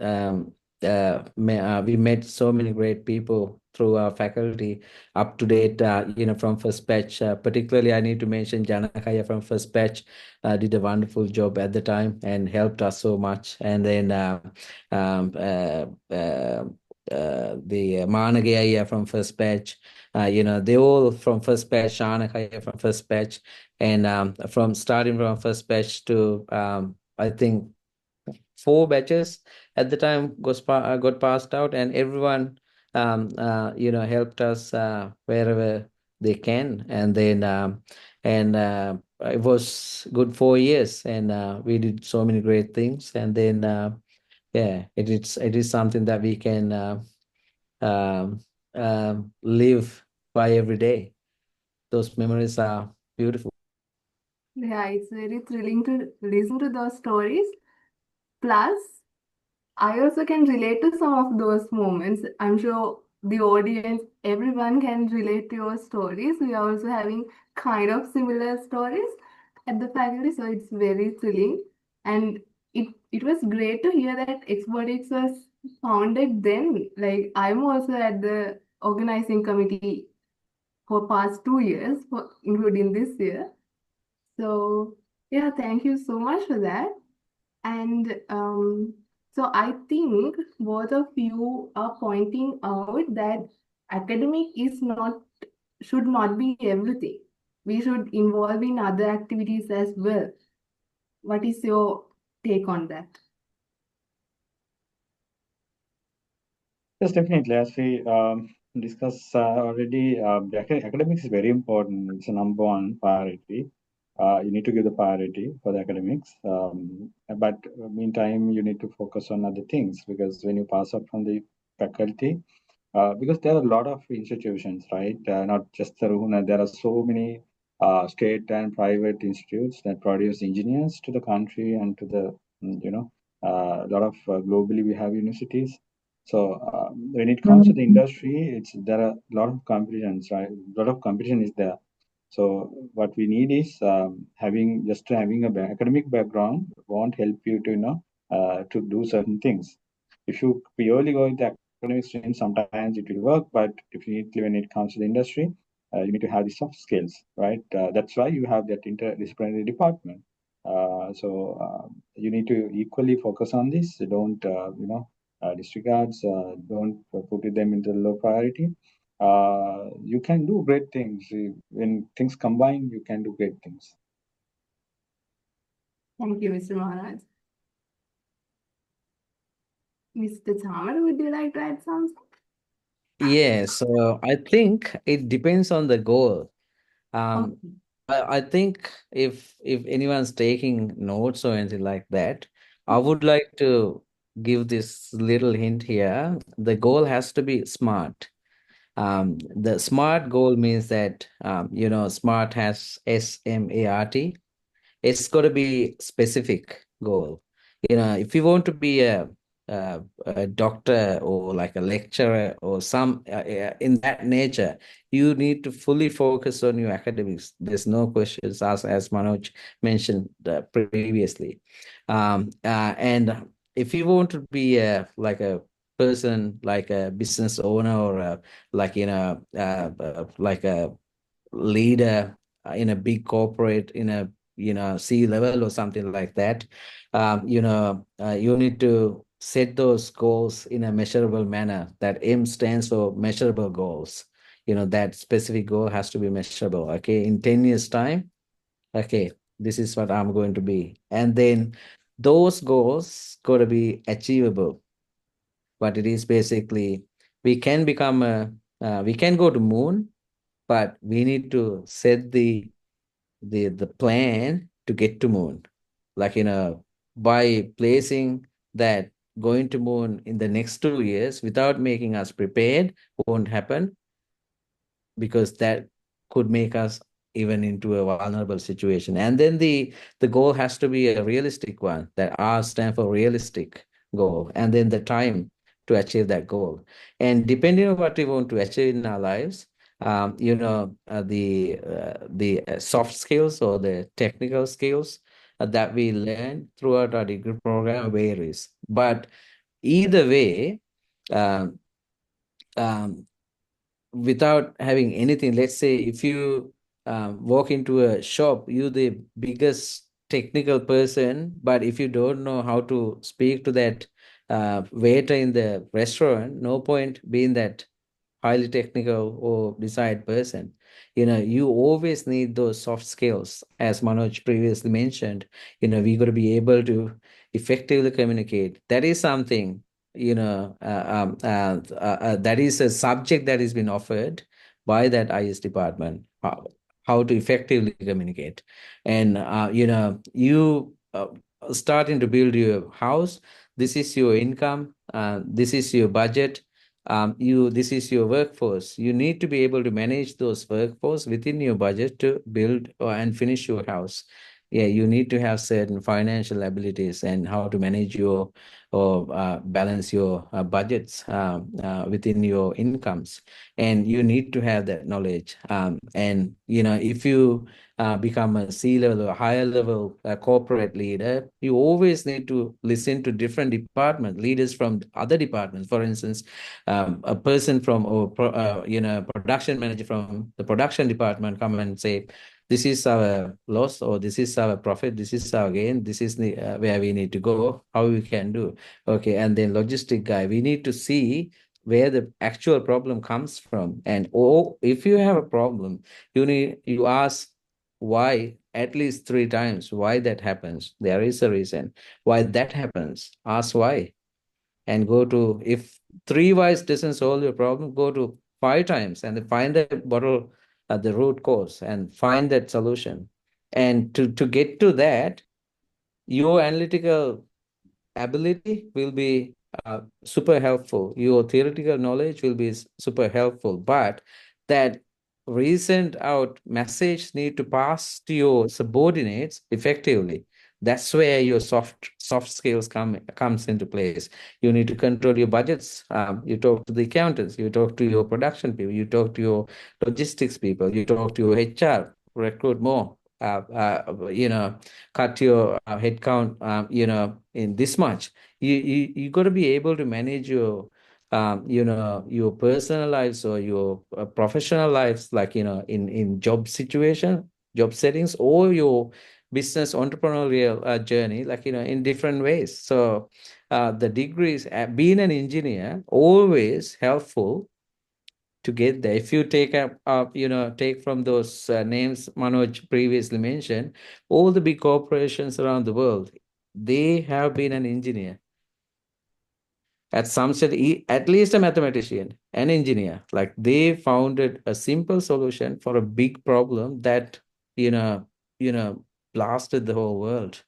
we met so many great people through our faculty, up to date, from first batch. Particularly, I need to mention Janakaya from first batch. Did a wonderful job at the time and helped us so much. And then um, uh, uh, the Managaya from first batch, they all from first batch, Shanakaya from first batch, and from starting from first batch to I think four batches at the time got passed out, and everyone helped us wherever they can, and then it was good 4 years, and we did so many great things, and then yeah, it is something that we can um, live by every day. Those memories are beautiful. Yeah, it's very thrilling to listen to those stories. Plus, I also can relate to some of those moments. I'm sure the audience, everyone can relate to your stories. We are also having kind of similar stories at the faculty, so it's very thrilling. And it was great to hear that Expertix was founded then. Like I'm also at the organizing committee for past 2 years, including this year. So yeah, thank you so much for that. And so I think both of you are pointing out that academic is not should not be everything. We should involve in other activities as well. What is your take on that? Yes, definitely. As we discussed already, the academics is very important. It's a number one priority. You need to give the priority for the academics. But meantime, you need to focus on other things, because when you pass out from the faculty, because there are a lot of institutions, right? Not just the Ruhuna. There are so many state and private institutes that produce engineers to the country and to the, a lot of globally we have universities. So when it comes to the industry, there are a lot of competitions, right? A lot of competition is there. So what we need is having a academic background won't help you to to do certain things. If you purely go with the academic stream, sometimes it will work, but definitely when it comes to the industry, you need to have the soft skills, right? That's why you have that interdisciplinary department. So you need to equally focus on this. Don't disregards, don't put them into low priority. you can do great things. When things combine, you can do great things. Thank you, Mr. Maharaj. Mr. Chamara, would you like to add something? Yes, so I think it depends on the goal. Um, Okay. I think if anyone's taking notes or anything like that, I would like to give this little hint here. The goal has to be SMART. The SMART goal means that SMART has SMART. It's got to be specific goal. If you want to be a doctor or like a lecturer or some in that nature, you need to fully focus on your academics. There's no questions asked, as Manoj mentioned previously. And if you want to be like a person, like a business owner or like a leader in a big corporate, in a C level or something like that, you need to set those goals in a measurable manner. That M stands for measurable goals. That specific goal has to be measurable. Okay, in 10 years time, okay, this is what I'm going to be. And then those goals got to be achievable. But it is basically, we can become we can go to moon, but we need to set the plan to get to moon. Like by placing that going to moon in the next 2 years without making us prepared won't happen, because that could make us even into a vulnerable situation. And then the goal has to be a realistic one. That R stand for realistic goal, and then the time to achieve that goal. And depending on what we want to achieve in our lives, the soft skills or the technical skills that we learn throughout our degree program varies. But either way, um, um, without having anything, let's say if you walk into a shop, you the biggest technical person, but if you don't know how to speak to that waiter in the restaurant, no point being that highly technical or desired person. You always need those soft skills, as Manoj previously mentioned. We got to be able to effectively communicate. That is something, that is a subject that has been offered by that IS department, how to effectively communicate. And you starting to build your house. This is your income, this is your budget, this is your workforce. You need to be able to manage those workforce within your budget to build and finish your house. Yeah, you need to have certain financial abilities and how to manage your or balance your budgets within your incomes. And you need to have that knowledge. And if you become a C-level or higher level corporate leader, you always need to listen to different department leaders from other departments. For instance, a person from or production manager from the production department come and say, this is our loss or this is our profit, this is our gain, this is where we need to go, how we can do. Okay, and then logistic guy, we need to see where the actual problem comes from. And if you have a problem, you ask why at least 3 times, why that happens. There is a reason why that happens. Ask why, and go to, if 3 whys doesn't solve your problem, go to 5 times and then find the bottle at the root cause and find that solution. And to get to that, your analytical ability will be super helpful. Your theoretical knowledge will be super helpful, but that recent out message need to pass to your subordinates effectively. That's where your soft skills comes into place. You need to control your budgets. You talk to the accountants. You talk to your production people. You talk to your logistics people. You talk to your HR. Recruit more. Cut your headcount. In this much. You got to be able to manage your your personal lives or your professional lives, like in job settings, or your business entrepreneurial journey, like in different ways. So the degrees, being an engineer, always helpful to get there. If you take take from those names Manoj previously mentioned, all the big corporations around the world, they have been an engineer. At some stage, at least a mathematician, an engineer. Like they founded a simple solution for a big problem that, you know, blasted the whole world.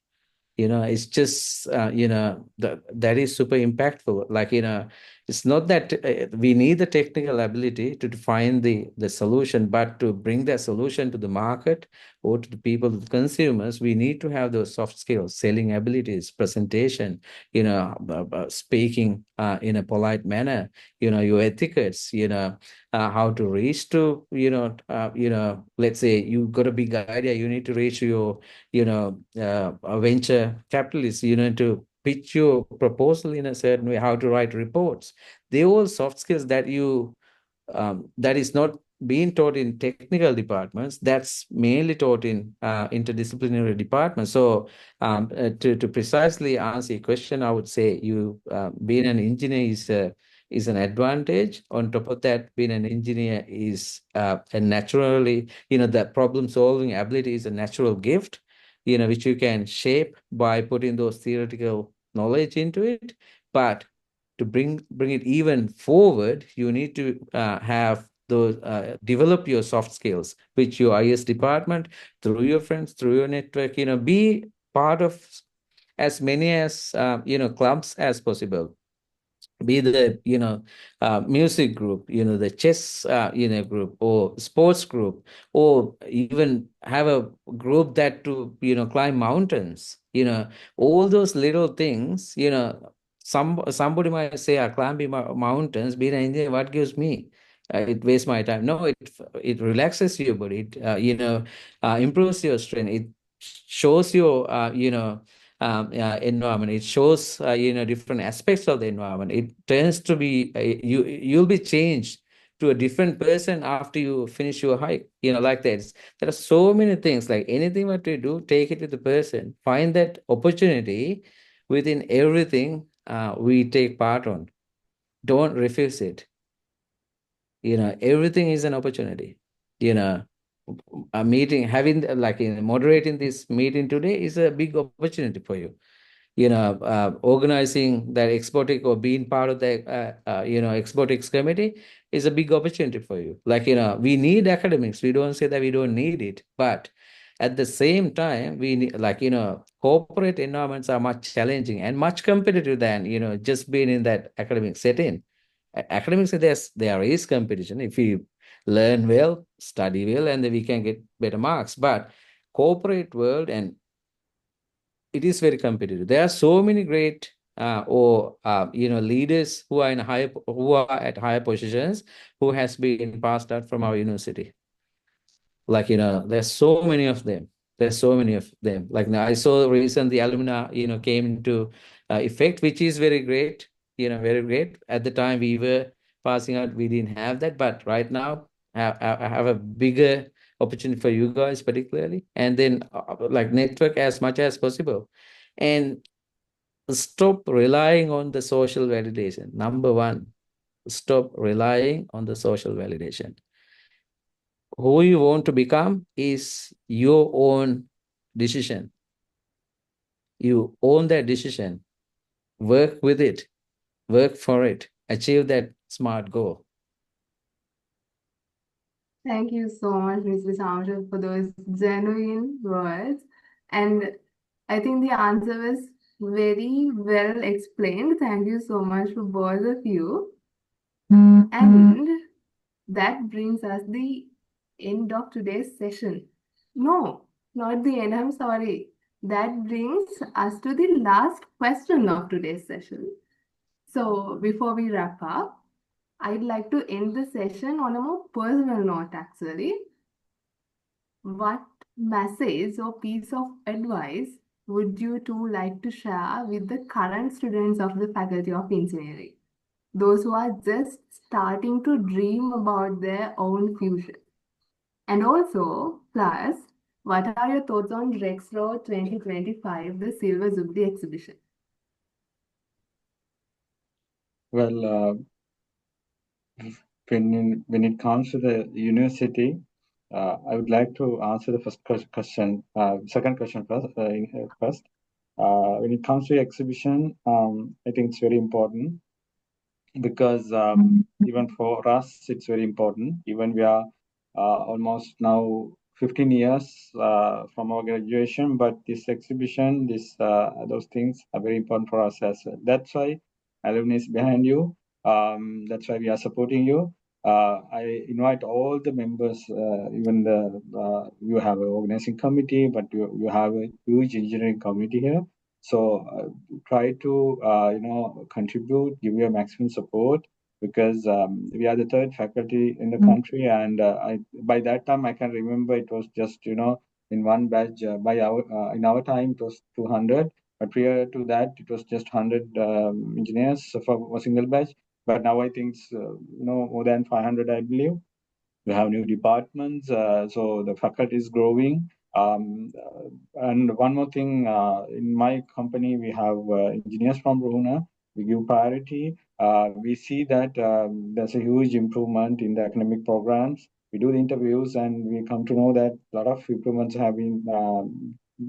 It's just that is super impactful. Like, it's not that we need the technical ability to define the solution, but to bring that solution to the market or to the people, the consumers, we need to have those soft skills, selling abilities, presentation, speaking in a polite manner, your etiquettes, how to reach to, let's say you got a big idea, you need to reach your a venture capitalist, to pitch your proposal in a certain way, how to write reports. They all soft skills that is not being taught in technical departments. That's mainly taught in interdisciplinary departments. So to precisely answer your question, I would say you being an engineer is an advantage. On top of that, being an engineer is a naturally, that problem solving ability is a natural gift, which you can shape by putting those theoretical knowledge into it. But to bring it even forward, you need to have those develop your soft skills, which your IS department, through your friends, through your network, be part of as many as clubs as possible. Be the music group, the chess group, or sports group, or even have a group that to climb mountains, all those little things. Somebody might say, climbing mountains, being an engineer, what gives me? It wastes my time. No, it relaxes your body. It improves your strength. It shows your environment. It shows different aspects of the environment. It turns to be you'll be changed to a different person after you finish your hike. Like that. There are so many things. Like anything what you do, take it to the person. Find that opportunity within everything we take part on. Don't refuse it. Everything is an opportunity. A meeting, having like moderating this meeting today is a big opportunity for you. Organizing that exportic or being part of the exportics committee is a big opportunity for you. Like, we need academics. We don't say that we don't need it, but at the same time, we need, like, corporate environments are much challenging and much competitive than, just being in that academic setting. Academics, there is competition. If you learn well, study well, and then we can get better marks. But corporate world, and it is very competitive. There are so many great leaders who are at higher positions who has been passed out from our university. Like, there's so many of them. There's so many of them. Like, now I saw recently the alumni, came into effect, which is very great, very great. At the time we were passing out, we didn't have that. But right now, I have a bigger opportunity for you guys, particularly. And then, like, network as much as possible. And stop relying on the social validation. Number one, stop relying on the social validation. Who you want to become is your own decision. You own that decision. Work with it. Work for it. Achieve that smart goal. Thank you so much, Mr. Chamara, for those genuine words. And I think the answer was very well explained. Thank you so much for both of you. And that brings us the end of today's session. No, not the end. I'm sorry. That brings us to the last question of today's session. So before we wrap up, I'd like to end the session on a more personal note, actually. What message or piece of advice would you two like to share with the current students of the Faculty of Engineering? Those who are just starting to dream about their own future. And also, plus, what are your thoughts on Rexro 2025, the Silver Jubilee exhibition? Well, when it comes to the university, I would like to answer the second question first. When it comes to exhibition, I think it's very important because even for us, it's very important. Even we are almost now 15 years from our graduation, but this exhibition, those things are very important for us as well. That's why alumni is behind you. That's why we are supporting you. I invite all the members, even you have an organizing committee, but you have a huge engineering committee here. So try to contribute, give your maximum support because we are the third faculty in the country, and by that time I can remember it was just in one batch in our time it was 200, but prior to that it was just 100 engineers for a single batch. But now I think it's more than 500, I believe. We have new departments, so the faculty is growing. And one more thing, in my company, we have engineers from Ruhuna. We give priority. We see that there's a huge improvement in the academic programs. We do the interviews and we come to know that a lot of improvements have been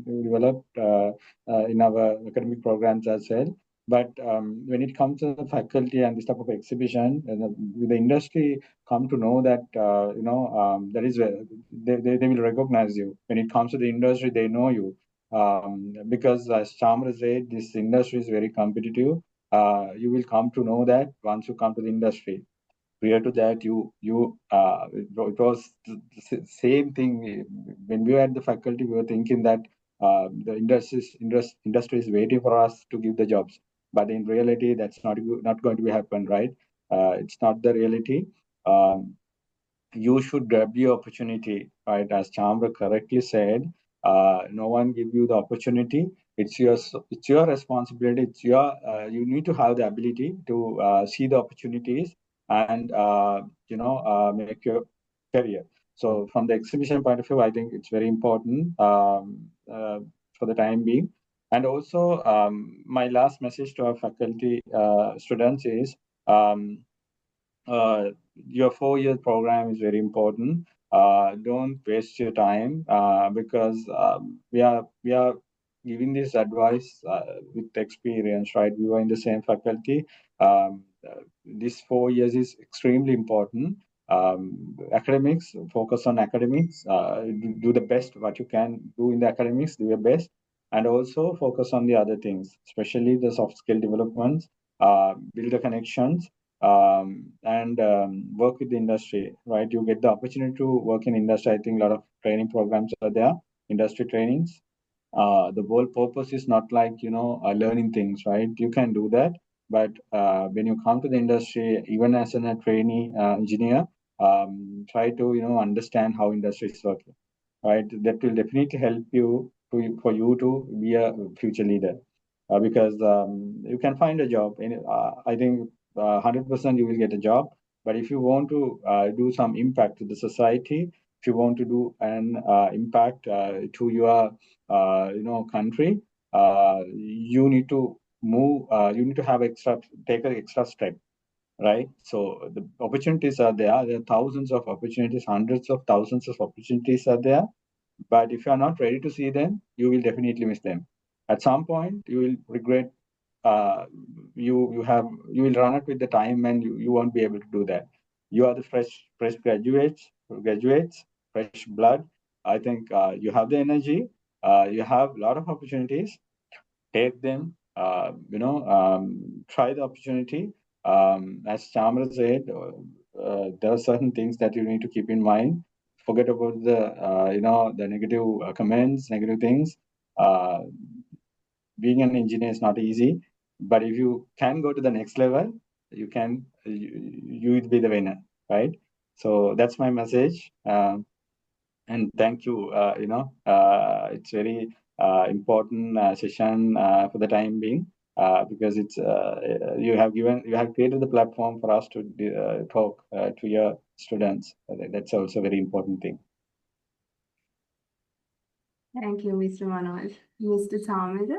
developed in our academic programs as well. But when it comes to the faculty and this type of exhibition, the industry come to know that that is where they will recognize you. When it comes to the industry, they know you because as Chamara said, this industry is very competitive. You will come to know that once you come to the industry. Prior to that, it was the same thing. When we were at the faculty, we were thinking that the industry is waiting for us to give the jobs. But in reality, that's not going to be happen, right? It's not the reality. You should grab the opportunity, right? As Chamra correctly said, no one give you the opportunity. It's your responsibility. You need to have the ability to see the opportunities and make your career. So from the exhibition point of view, I think it's very important for the time being. And also, my last message to our faculty students is. Your 4-year program is very important. Don't waste your time because we are giving this advice with experience, right? We were in the same faculty. This 4 years is extremely important. Academics, focus on academics. Do the best what you can do in the academics. Do your best, and also focus on the other things, especially the soft skill developments. Build the connections. And work with the industry, right? You get the opportunity to work in industry. I think a lot of training programs are there, industry trainings. The whole purpose is not like learning things, right? You can do that, but when you come to the industry, even as a trainee engineer, try to understand how industry is working, right? That will definitely help you for you to be a future leader, because you can find a job. I think 100% you will get a job. But if you want to do some impact to the society, if you want to do an impact to your country, you need to move. You need to take an extra step, right? So the opportunities are there. There are thousands of opportunities, hundreds of thousands of opportunities are there. But if you are not ready to see them, you will definitely miss them. At some point, you will regret. You will run out with the time, and you won't be able to do that. You are the fresh graduates, fresh blood. I think you have the energy. You have a lot of opportunities. Take them. Try the opportunity. As Chamara said, there are certain things that you need to keep in mind. Forget about the negative comments, negative things. Being an engineer is not easy, but if you can go to the next level, you will be the winner, right? So that's my message. And thank you. It's very important session for the time being because it's you have created the platform for us to talk to your students. That's also a very important thing. Thank you, Mr. Manoj. Mr. Chamara?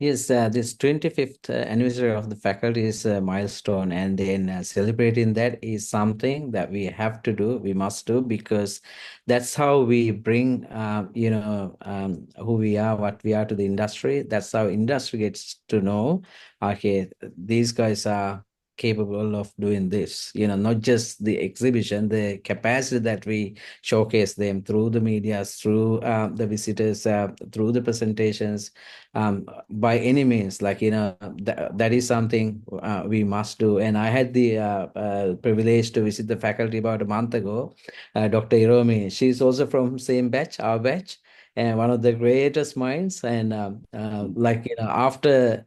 Yes, this 25th anniversary of the faculty is a milestone, and then celebrating that is something that we have to do, we must do, because that's how we bring, who we are, what we are to the industry. That's how industry gets to know, okay, these guys are capable of doing this, not just the exhibition, the capacity that we showcase them through the medias, through the visitors, through the presentations, by any means, that is something we must do. And I had the privilege to visit the faculty about a month ago. Dr. Hiromi, she's also from same batch, our batch, and one of the greatest minds. And after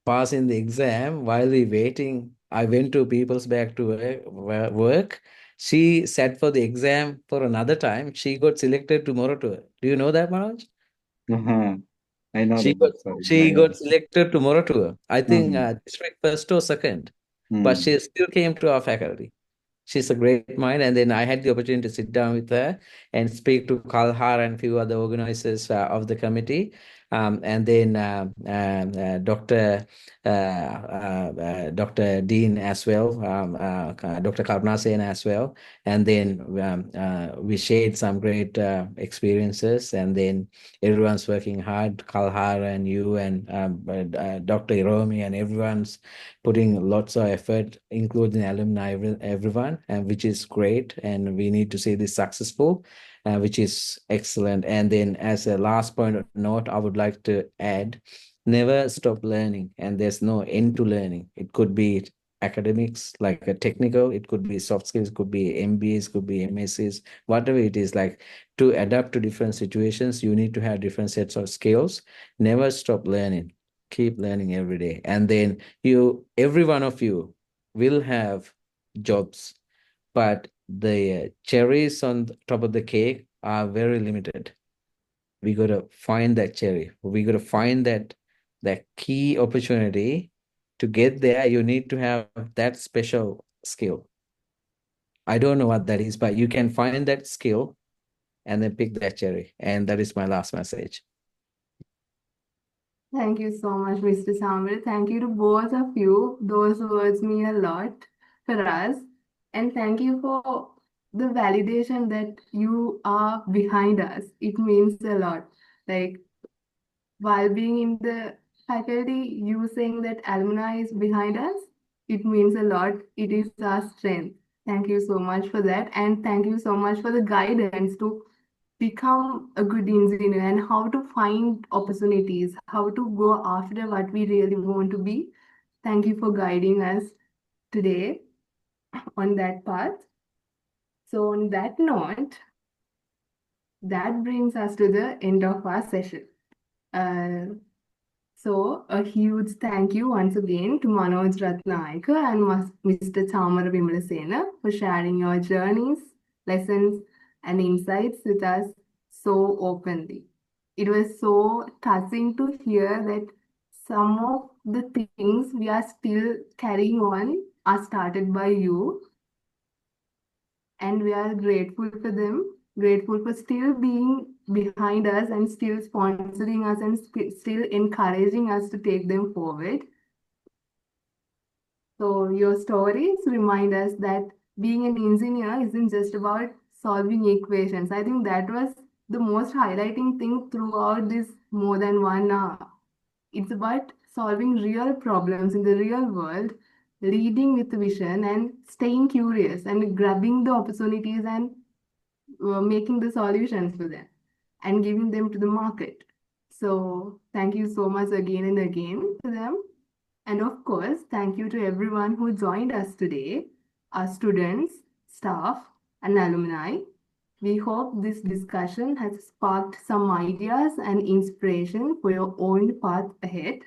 passing the exam, while we waiting, I went to People's Back to work. She sat for the exam for another time. She got selected to Moratuwa. Do you know that, Manoj? Uh-huh. I know She that. got Sorry. Yeah, she yeah. got selected to Moratuwa. I think Mm-hmm. district first or second, but Mm. she still came to our faculty. She's a great mind. And then I had the opportunity to sit down with her and speak to Kalhar and few other organizers of the committee. And then Dr. Dean as well, Dr. Karnasen as well. And then we shared some great experiences. And then everyone's working hard, Kalhar and you and Dr. Iromi, and everyone's putting lots of effort, including alumni, everyone, and which is great. And we need to see this successful, which is excellent. And then, as a last point of note, I would like to add, never stop learning, and there's no end to learning. It could be academics, like a technical, it could be soft skills, could be MBAs, could be MSCs, whatever it is. Like, to adapt to different situations, you need to have different sets of skills. Never stop learning, keep learning every day. And then every one of you will have jobs, but the cherries on the top of the cake are very limited. We got to find that cherry. We got to find that key opportunity. To get there, you need to have that special skill. I don't know what that is, but you can find that skill and then pick that cherry. And that is my last message. Thank you so much, Mr. Samir. Thank you to both of you. Those words mean a lot for us. And thank you for the validation that you are behind us. It means a lot. Like, while being in the faculty, you saying that alumni is behind us, it means a lot. It is our strength. Thank you so much for that. And thank you so much for the guidance to become a good engineer and how to find opportunities, how to go after what we really want to be. Thank you for guiding us today on that path. So, on that note, that brings us to the end of our session. Uh, So, a huge thank you once again to Manoj Ratnayake and Mr. Chamara Wimalasena for sharing your journeys, lessons, and insights with us so openly. It was so touching to hear that some of the things we are still carrying on are started by you, and we are grateful for them, grateful for still being behind us and still sponsoring us and still encouraging us to take them forward. So, your stories remind us that being an engineer isn't just about solving equations. I think that was the most highlighting thing throughout this more than 1 hour. It's about solving real problems in the real world, leading with vision, and staying curious and grabbing the opportunities and making the solutions for them and giving them to the market. So, thank you so much again and again to them. And of course, thank you to everyone who joined us today, our students, staff, and alumni. We hope this discussion has sparked some ideas and inspiration for your own path ahead.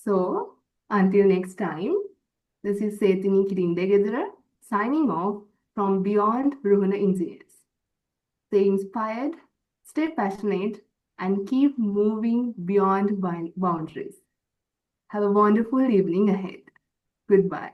So, until next time, this is Setini Kirindegedara signing off from Beyond Ruhuna Engineers. Stay inspired, stay passionate, and keep moving beyond boundaries. Have a wonderful evening ahead. Goodbye.